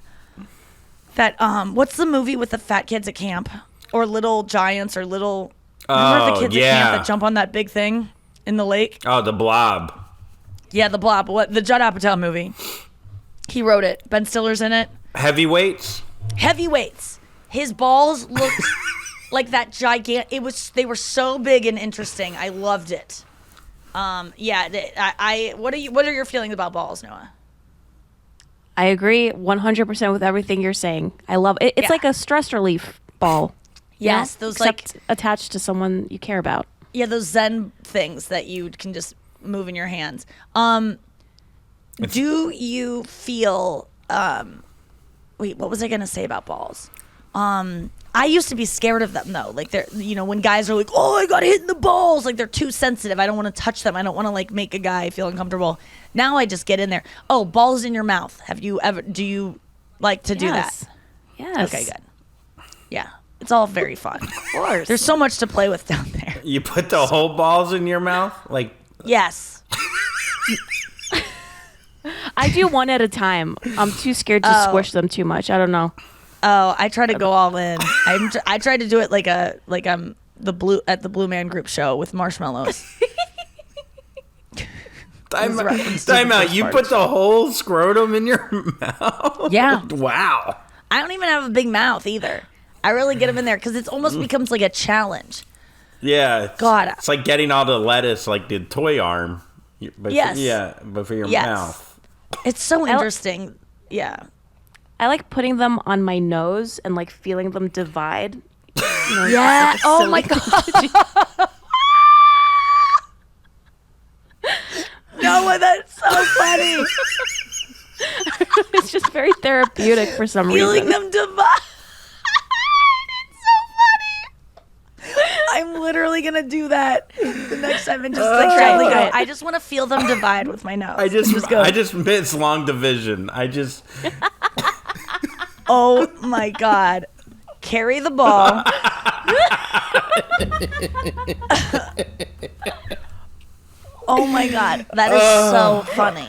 what's the movie with the fat kids at camp? Or Little Giants or Little remember the kids at camp that jump on that big thing in the lake? Oh, The Blob. Yeah, The Blob. What the Judd Apatow movie. He wrote it. Ben Stiller's in it. Heavyweights. His balls looked like that gigantic. They were so big and interesting. I loved it. What are your feelings about balls, Noah? I agree 100% with everything you're saying. I love it. It's like a stress relief ball. Yes, you know? those Except attached to someone you care about. Yeah, those Zen things that you can just move in your hands. Do you feel? Wait, what was I gonna say about balls? I used to be scared of them though. Like they're, you know, when guys are like, "Oh, I got hit in the balls," like they're too sensitive. I don't want to touch them. I don't want to like make a guy feel uncomfortable. Now I just get in there. Oh, balls in your mouth. Do you like to do that? Yes. Okay, good. Yeah, it's all very fun. Of course. There's so much to play with down there. You put the whole balls in your mouth, like. Yes. I do one at a time. I'm too scared to squish them too much. I don't know. Oh, I try to go all in. I try to do it like I'm the Blue Man Group show with marshmallows. Time out. You put the whole scrotum in your mouth? Yeah. Wow. I don't even have a big mouth either. I really get them in there because it almost becomes like a challenge. Yeah. God. It's like getting all the lettuce, like the toy arm. But Yes. but for your Yes. mouth. It's so interesting. Yeah. I like putting them on my nose and like feeling them divide. You know, Yeah. it's like a Oh silly my thing God. to do. Noah, that's so funny. It's just very therapeutic for some Feeling reason. them divide. It's so funny. I'm literally gonna do that the next time and just like try to go. I just want to feel them divide with my nose. I just miss long division. Oh my God. Carry the ball. Oh my God. That is so funny.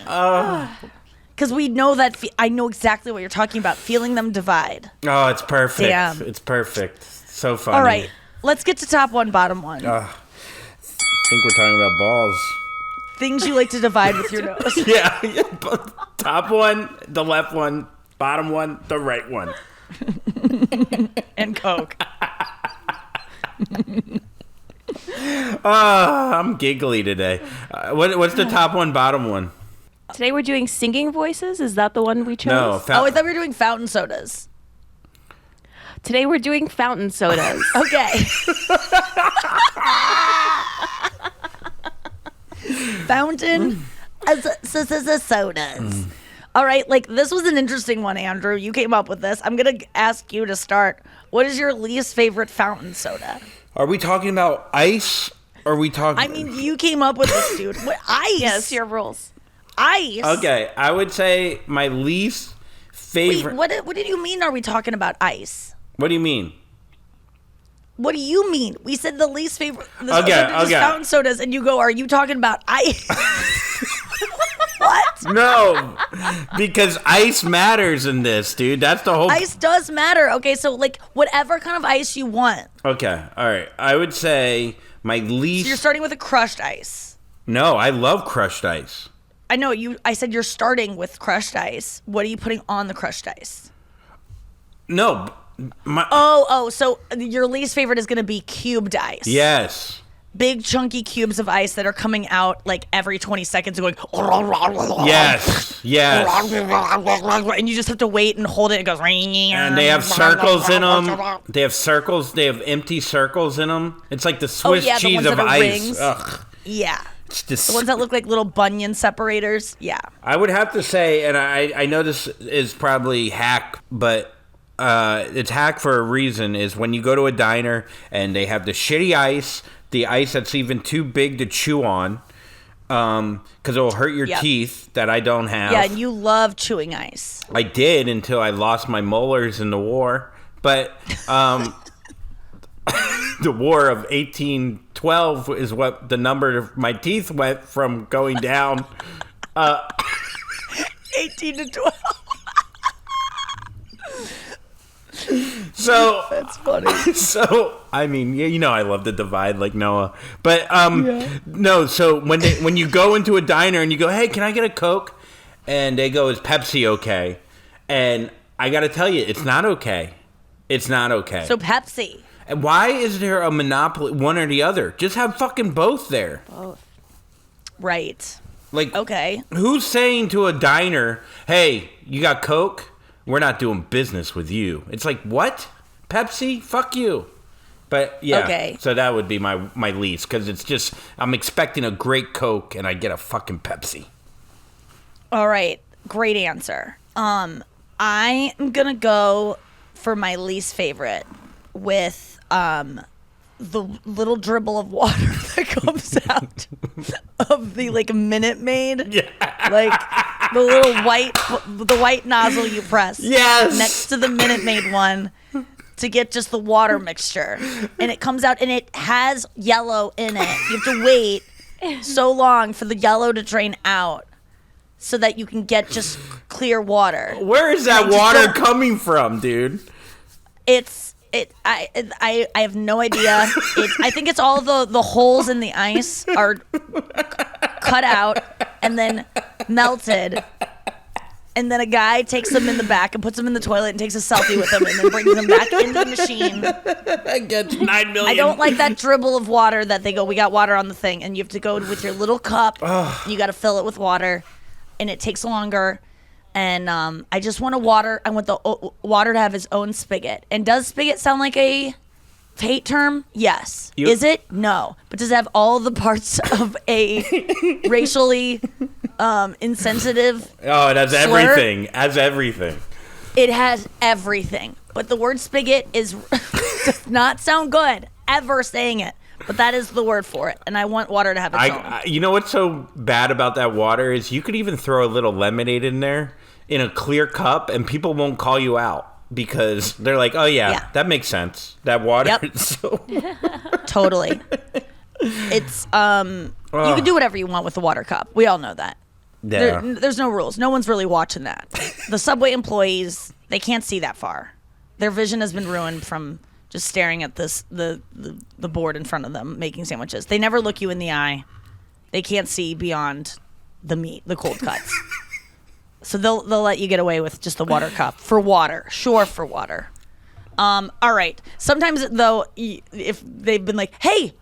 Because we know that, I know exactly what you're talking about. Feeling them divide. Oh, it's perfect. Damn. It's perfect. So funny. All right. Let's get to top one, bottom one. I think we're talking about balls. Things you like to divide with your nose. Yeah. Top one, the left one, bottom one, the right one. And Coke. I'm giggly today. What's the top one, bottom one? Today we're doing singing voices. Is that the one we chose? No. Oh, I thought we were doing fountain sodas. Today we're doing fountain sodas. Okay. Fountain sodas. All right, like this was an interesting one, Andrew. You came up with this. I'm going to ask you to start. What is your least favorite fountain soda? Are we talking about ice? Or are we talking? I mean, you came up with this, dude. What, ice? Yes, your rules. Ice? Okay, I would say my least favorite. Wait, what did you mean are we talking about ice? What do you mean? What do you mean? We said the least favorite. Okay. Fountain sodas, and you go, are you talking about ice? What? No, because ice matters in this, dude. That's the whole. Ice does matter. Okay, so like whatever kind of ice you want. Okay, all right. I would say my least. So you're starting with a crushed ice. No, I love crushed ice. I know you. I said you're starting with crushed ice. What are you putting on the crushed ice? No, Oh, so your least favorite is going to be cubed ice. Yes. big chunky cubes of ice that are coming out like every 20 seconds and going. Yes. And you just have to wait and hold it. It goes. And they have circles in them. They have circles. They have empty circles in them. It's like the Swiss the cheese ones of that are ice. rings. Ugh. Yeah. It's just, The ones that look like little bunion separators. Yeah. I would have to say, and I know this is probably hack, but it's hack for a reason, is when you go to a diner and they have the shitty ice, the ice that's even too big to chew on, because it will hurt your teeth that I don't have. Yeah, and you love chewing ice. I did until I lost my molars in the war. But the war of 1812 is what the number of my teeth went from going down. 18 to 12. So That's funny. So I mean, yeah, you know, I love to divide like Noah, but no. So when you go into a diner and you go, hey, can I get a Coke? And they go, is Pepsi okay? And I got to tell you, it's not okay. It's not okay. So Pepsi. And why is there a monopoly, one or the other? Just have fucking both there. Both. Right. Like, Okay. Who's saying to a diner, hey, you got Coke? We're not doing business with you. It's like, what? Pepsi? Fuck you. But yeah, Okay. So that would be my least, because it's just, I'm expecting a great Coke and I get a fucking Pepsi. All right. Great answer. I am going to go for my least favorite with the little dribble of water that comes out of the like Minute Maid. Yeah. Like the little white nozzle you press. Yes. Next to the Minute Maid one to get just the water mixture. And it comes out and it has yellow in it. You have to wait so long for the yellow to drain out so that you can get just clear water. Where is that water coming from, dude? I have no idea. I think it's all the holes in the ice are cut out and then melted. And then a guy takes them in the back and puts them in the toilet and takes a selfie with them and then brings them back into the machine. I get 9 million. I don't like that dribble of water that they go, we got water on the thing. And you have to go with your little cup. You got to fill it with water. And it takes longer. And I just want I want the water to have its own spigot. And does spigot sound like a hate term? Yes. Is it? No. But does it have all the parts of a racially insensitive Oh, it has slur? everything. Has everything. It has everything. But the word spigot does not sound good ever saying it. But that is the word for it. And I want water to have its own. You know what's so bad about that water is you could even throw a little lemonade in there in a clear cup and people won't call you out because they're like, oh yeah. That makes sense. That water is so... Totally. It's, you can do whatever you want with the water cup. We all know that. Yeah. There's no rules. No one's really watching that. The Subway employees, they can't see that far. Their vision has been ruined from just staring at the board in front of them making sandwiches. They never look you in the eye. They can't see beyond the meat, the cold cuts. So they'll let you get away with just the water cup for water. Sure, for water. All right. Sometimes though, if they've been like, "Hey,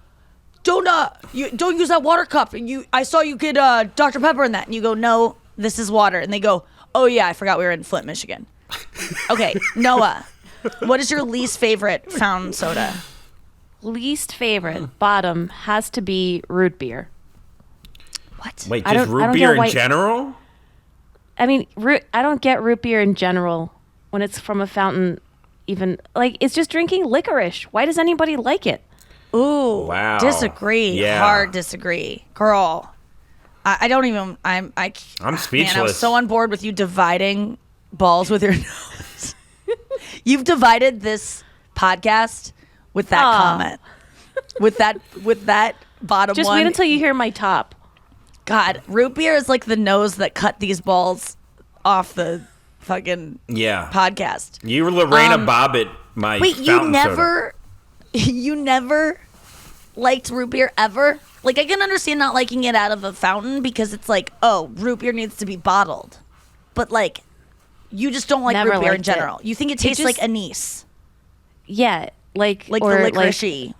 don't use that water cup." And I saw you get Dr. Pepper in that, and you go, "No, this is water." And they go, "Oh yeah, I forgot we were in Flint, Michigan." Okay, Noah. What is your least favorite fountain soda? Least favorite bottom has to be root beer. What? Wait, I just don't root get beer in why- general? I mean, I don't get root beer in general when it's from a fountain. Even like it's just drinking licorice. Why does anybody like it? Ooh, Wow. Disagree. Yeah. Hard disagree, girl. I don't even. I'm speechless. Man, I was so on board with you dividing balls with your nose. You've divided this podcast with that comment. With that bottom Just one. wait until you hear my top. God, root beer is like the nose that cut these balls off the fucking podcast. You were Lorena Bobbitt, my Wait, fountain soda. you never liked root beer ever? Like, I can understand not liking it out of a fountain because it's like, oh, root beer needs to be bottled. But like, you just don't like Never root beer in liked general. it. You think it tastes just- like anise, Yeah, like like or the licoricey.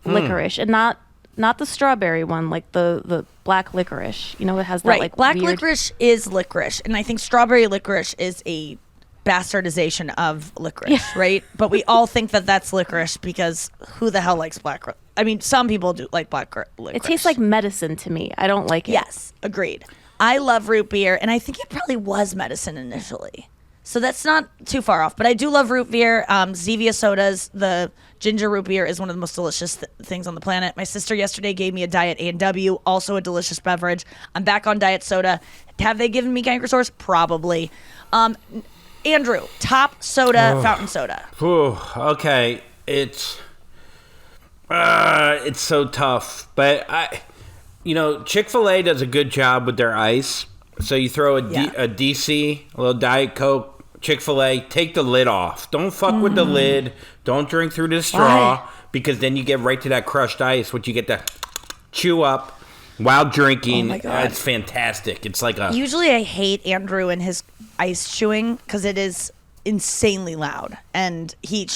licorice, and not not the strawberry one, like the black licorice. You know, it has that Right. like Black weird... licorice is licorice. And I think strawberry licorice is a bastardization of licorice, right? But we all think that that's licorice because who the hell likes I mean, some people do like black licorice. It tastes like medicine to me. I don't like it. Yes, agreed. I love root beer, and I think it probably was medicine initially. So that's not too far off. But I do love root beer. Zevia sodas, the ginger root beer is one of the most delicious things on the planet. My sister yesterday gave me a Diet A&W, also a delicious beverage. I'm back on diet soda. Have they given me canker sores? Probably. Andrew, top soda, fountain soda. Whew, okay, it's so tough, but Chick-fil-A does a good job with their ice. So you throw a DC, a little Diet Coke, Chick-fil-A, take the lid off. Don't fuck with the lid. Don't drink through the straw because then you get right to that crushed ice, which you get to chew up while drinking. Oh my God. It's fantastic. It's like Usually I hate Andrew and his ice chewing because it is insanely loud. And he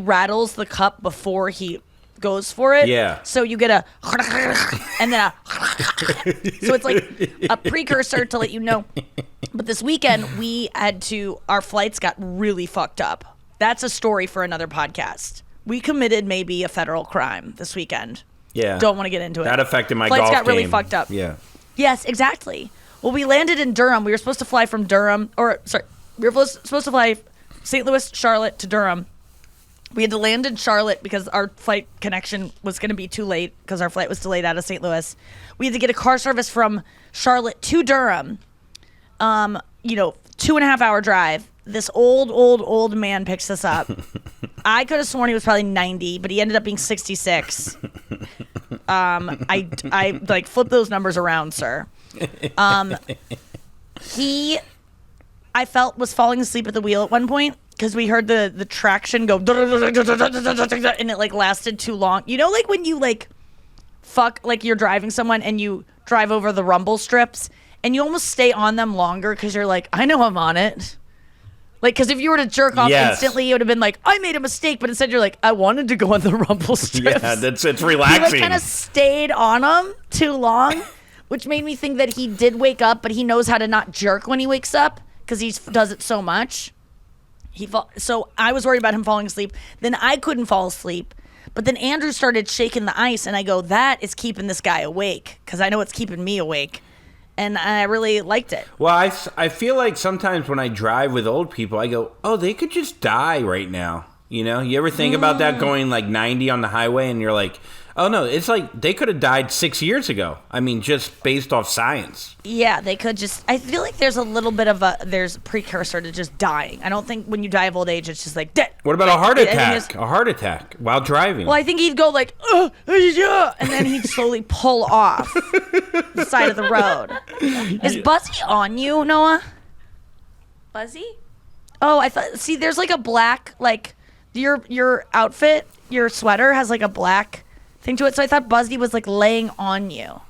rattles the cup before he goes for it. Yeah. So you get a and then a so it's like a precursor to let you know. But this weekend our flights got really fucked up. That's a story for another podcast. We committed maybe a federal crime this weekend. Yeah. Don't want to get into it. That affected my flights golf got really game. fucked up. Yeah. Yes, exactly. Well, we landed in Durham. We were supposed to fly from Durham, we were supposed to fly St. Louis, Charlotte to Durham. We had to land in Charlotte because our flight connection was going to be too late because our flight was delayed out of St. Louis. We had to get a car service from Charlotte to Durham. 2.5 hour drive. This old man picks us up. I could have sworn he was probably 90, but he ended up being 66. I like flip those numbers around, sir. I felt was falling asleep at the wheel at one point because we heard the traction go and it like lasted too long. You know, like when you like fuck, like you're driving someone and you drive over the rumble strips and you almost stay on them longer because you're like, I know I'm on it. Like, because if you were to jerk off instantly, it would have been like, I made a mistake. But instead, you're like, I wanted to go on the rumble strips. Yeah, it's relaxing. He like kind of stayed on them too long, which made me think that he did wake up, but he knows how to not jerk when he wakes up because he does it so much. So I was worried about him falling asleep. Then I couldn't fall asleep. But then Andrew started shaking the ice, and I go, that is keeping this guy awake because I know it's keeping me awake. And I really liked it. Well, I feel like sometimes when I drive with old people, I go, oh, they could just die right now. You know? You ever think about that going like 90 on the highway and you're like, oh, no, it's like they could have died 6 years ago. I mean, just based off science. Yeah, they could just... I feel like there's a little bit of there's a precursor to just dying. I don't think when you die of old age, it's just like, dead. What about a heart attack? A heart attack while driving? Well, I think he'd go like, yeah, and then he'd slowly pull off the side of the road. Is Buzzy on you, Noah? Buzzy? Oh, I thought... See, there's like a black, like, your outfit, your sweater has like a black thing to it, so I thought Buzzy was like laying on you.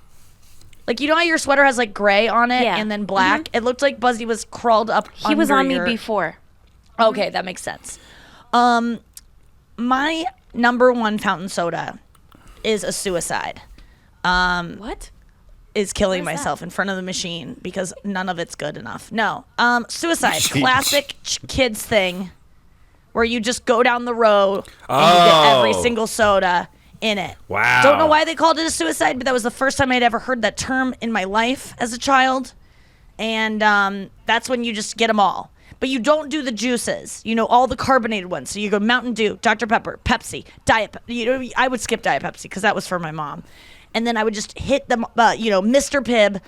Like, you know how your sweater has like gray on it and then black? Mm-hmm. It looked like Buzzy was crawled up He was on me before. Okay, that makes sense. My number one fountain soda is a suicide. What? Is killing myself in front of the machine because none of it's good enough. No. Suicide. Classic kids thing where you just go down the row and you get every single soda in it. Wow. Don't know why they called it a suicide, but that was the first time I'd ever heard that term in my life as a child. And that's when you just get them all. But you don't do the juices, all the carbonated ones. So you go Mountain Dew, Dr. Pepper, Pepsi, Diet Pepsi. I would skip Diet Pepsi because that was for my mom. And then I would just hit them, Mr. Pibb,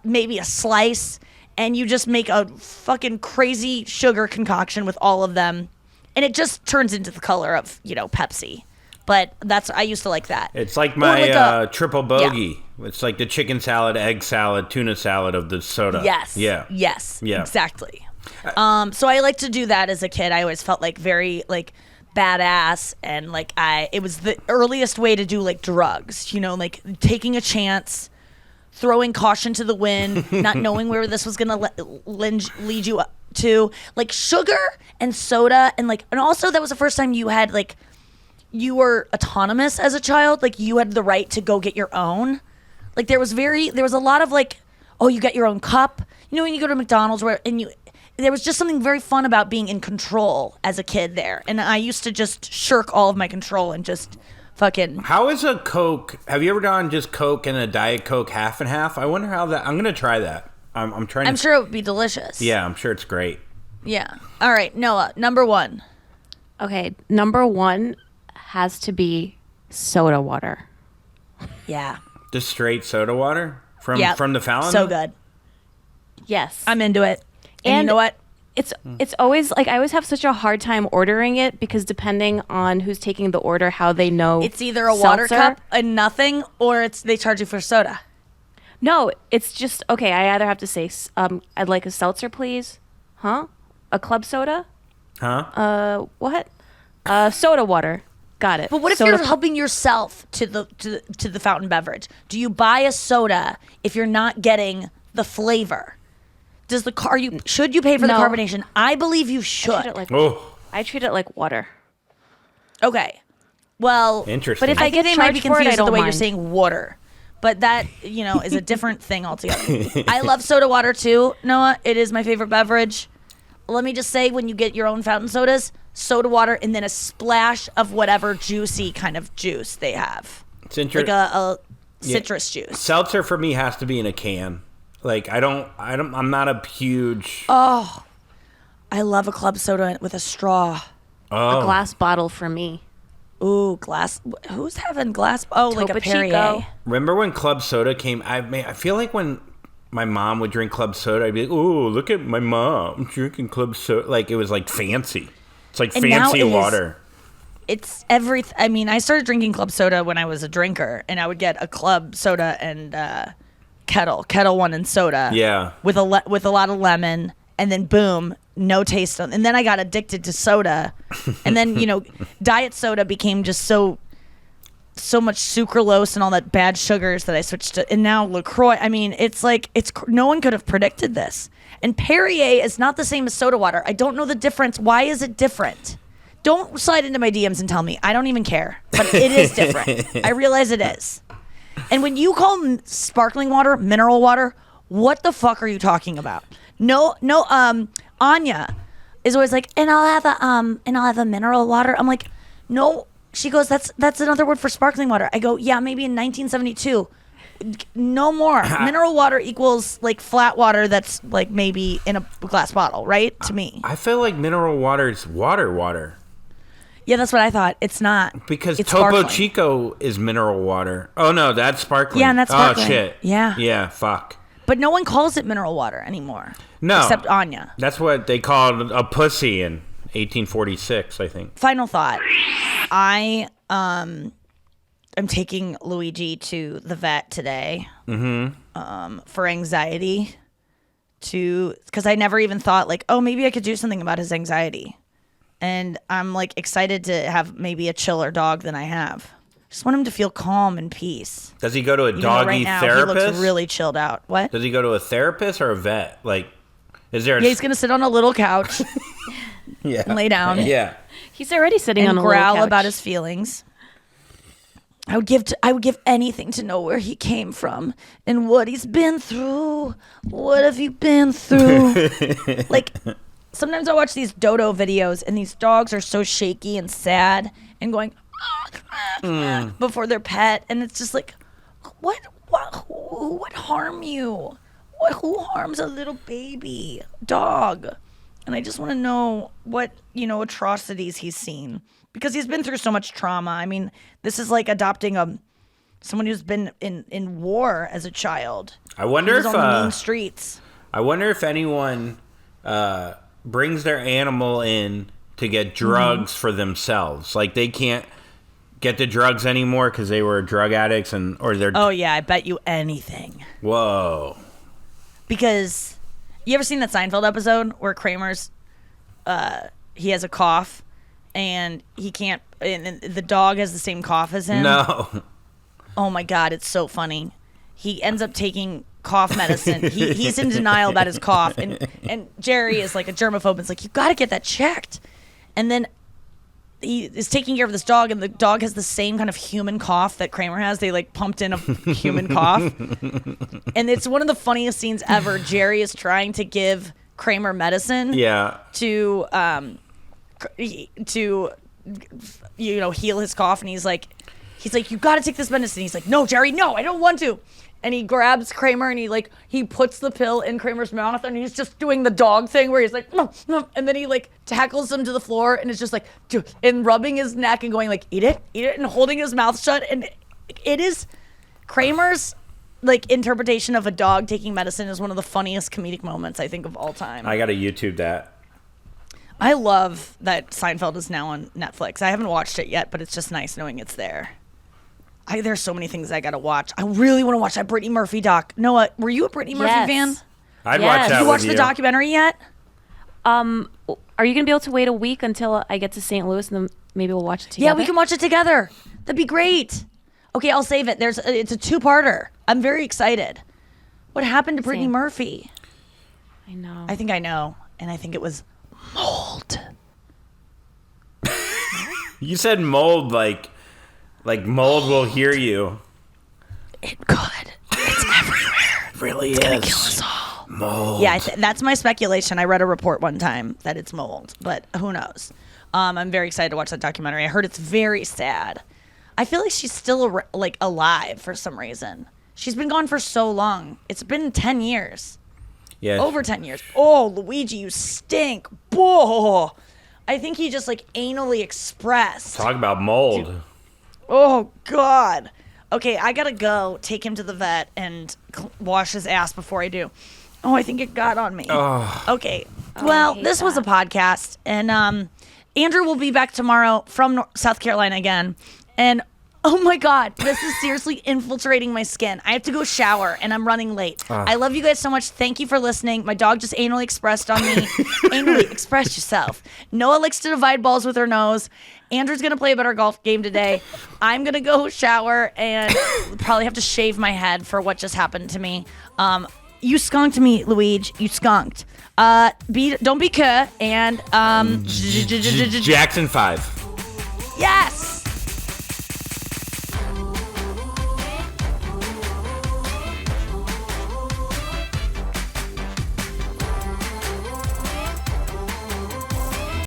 maybe a slice, and you just make a fucking crazy sugar concoction with all of them. And it just turns into the color of, Pepsi. But I used to like that. It's like my triple bogey. Yeah. It's like the chicken salad, egg salad, tuna salad of the soda. Yes. Yeah. Yes. Yeah. Exactly. So I like to do that as a kid. I always felt like very like badass, and like it was the earliest way to do like drugs. Like taking a chance, throwing caution to the wind, not knowing where this was gonna lead you to. Like sugar and soda, and also that was the first time you had like you were autonomous as a child. Like you had the right to go get your own. Like there was a lot of like, oh, you get your own cup. You know, when you go to McDonald's there was just something very fun about being in control as a kid there. And I used to just shirk all of my control and just fucking. How is a Coke? Have you ever done just Coke and a Diet Coke half and half? I wonder how that. I'm gonna try that. I'm trying. I'm sure it would be delicious. Yeah, I'm sure it's great. Yeah. All right, Noah, number 1. Okay, number 1 has to be soda water. Yeah. Just straight soda water from the fountain. So good. Yes. I'm into it. And you know what? It's always like I always have such a hard time ordering it because depending on who's taking the order, how they know It's either a water seltzer. cup and nothing, or they charge you for soda. No, it's just okay. I either have to say, I'd like a seltzer, please. Huh? A club soda? Huh? What? Soda water. Got it. But what if Soda you're helping yourself to the fountain beverage? Do you buy a soda if you're not getting the flavor? Should you pay for the No. carbonation? I believe you I should. treat it like Oh, I treat it like water. Okay. Well, interesting. But if I get they might be charged for it, I confused with the don't way you're mind. saying water. But that, is a different thing altogether. I love soda water too, Noah. It is my favorite beverage. Let me just say, when you get your own fountain sodas, soda water and then a splash of whatever juicy kind of juice they have. it's interesting. Like a citrus juice. Seltzer for me has to be in a can. Like I'm not a huge. I love a club soda with a straw. Oh. A glass bottle for me. Ooh, glass. Who's having glass? Oh, like a Topo Perrier. Chico. Remember when club soda came? I feel like when my mom would drink club soda, I'd be like, "Oh, look at my mom drinking club soda!" Like it was like fancy. It's like And now fancy it is- water. It's I mean, I started drinking club soda when I was a drinker, and I would get a club soda and Kettle One and soda. Yeah. With a lot of lemon, and then boom, no taste on. And then I got addicted to soda, and then diet soda became just so much sucralose and all that bad sugars that I switched to. And now LaCroix. I mean, it's like no one could have predicted this. And Perrier is not the same as soda water. I don't know the difference. Why is it different? Don't slide into my DMs and tell me. I don't even care. But it is different. I realize it is. And when you call sparkling water mineral water, what the fuck are you talking about? No, Anya is always like, and I'll have a mineral water. I'm like, no. She goes, that's another word for sparkling water. I go, yeah, maybe in 1972. No more. Mineral water equals like flat water that's like maybe in a glass bottle, right? To me. I feel like mineral water is water. Yeah, that's what I thought. It's not. Because it's Topo sparkling. Chico is mineral water. Oh no, that's sparkling. Yeah, and that's sparkling. Oh shit. Yeah. Yeah, fuck. But no one calls it mineral water anymore. No. Except Anya. That's what they called a pussy in 1846, I think. Final thought. I am taking Luigi to the vet today for anxiety because I never even thought like, oh, maybe I could do something about his anxiety. And I'm like excited to have maybe a chiller dog than I have. Just want him to feel calm and peace. Does he go to a Even though doggy right now, therapist? He looks really chilled out. What? Does he go to a therapist or a vet? Like, is there a... Yeah, he's going to sit on a little couch yeah. and lay down. Yeah. He's already sitting And on a little growl couch. about his feelings. I would give anything to know where he came from and what he's been through. What have you been through? Like, sometimes I watch these dodo videos and these dogs are so shaky and sad and going before their pet, and it's just like, what harm you? Who harms a little baby dog? And I just want to know what, atrocities he's seen. Because he's been through so much trauma. I mean, this is like adopting someone who's been in war as a child. I wonder He was if on the mean streets. I wonder if anyone brings their animal in to get drugs for themselves. Like they can't get the drugs anymore because they were drug addicts or they're. Oh yeah, I bet you anything. Whoa. Because you ever seen that Seinfeld episode where Kramer's he has a cough and he can't, and the dog has the same cough as him? No. Oh my God, it's so funny. He ends up taking cough medicine. He's in denial about his cough, and Jerry is like a germaphobe. It's like, you got to get that checked. And then he is taking care of this dog, and the dog has the same kind of human cough that Kramer has. They like pumped in a human cough, and it's one of the funniest scenes ever. Jerry is trying to give Kramer medicine, to heal his cough, and he's like, you got to take this medicine. He's like, no, Jerry, no, I don't want to. And he grabs Kramer and he puts the pill in Kramer's mouth, and he's just doing the dog thing where he's like, no, no. And then he like tackles him to the floor and it's just like, and rubbing his neck and going like, eat it, and holding his mouth shut. And it is Kramer's like interpretation of a dog taking medicine is one of the funniest comedic moments I think of all time. I gotta YouTube that. I love that Seinfeld is now on Netflix. I haven't watched it yet, but it's just nice knowing it's there. There's so many things I gotta watch. I really want to watch that Brittany Murphy doc. Noah, were you a Brittany Murphy fan? I'd watch that. Have you watched the documentary yet? Are you gonna be able to wait a week until I get to St. Louis, and then maybe we'll watch it together? Yeah, we can watch it together. That'd be great. Okay, I'll save it. It's a two-parter. I'm very excited. What happened to Brittany Murphy? I know. I think I know, and I think it was mold. You said mold like mold will hear you. It could. It's everywhere. It really it's gonna kill us all. Mold. Yeah, that's my speculation. I read a report one time that it's mold, but who knows? I'm very excited to watch that documentary. I heard it's very sad. I feel like she's still alive for some reason. She's been gone for so long. It's been 10 years. Yeah. Over 10 years. Oh, Luigi, you stink. Whoa. I think he just anally expressed. Talk about mold. Oh, God. Okay, I gotta go take him to the vet and wash his ass before I do. Oh, I think it got on me. Oh. Okay. Well, this was a podcast, and Andrew will be back tomorrow from South Carolina again. And oh my God, this is seriously infiltrating my skin. I have to go shower, and I'm running late. I love you guys so much. Thank you for listening. My dog just anally expressed on me. Anally, express yourself. Noah likes to divide balls with her nose. Andrew's going to play a better golf game today. I'm going to go shower and probably have to shave my head for what just happened to me. You skunked me, Luigi. You skunked. Don't be cur. And Jackson 5. Yes.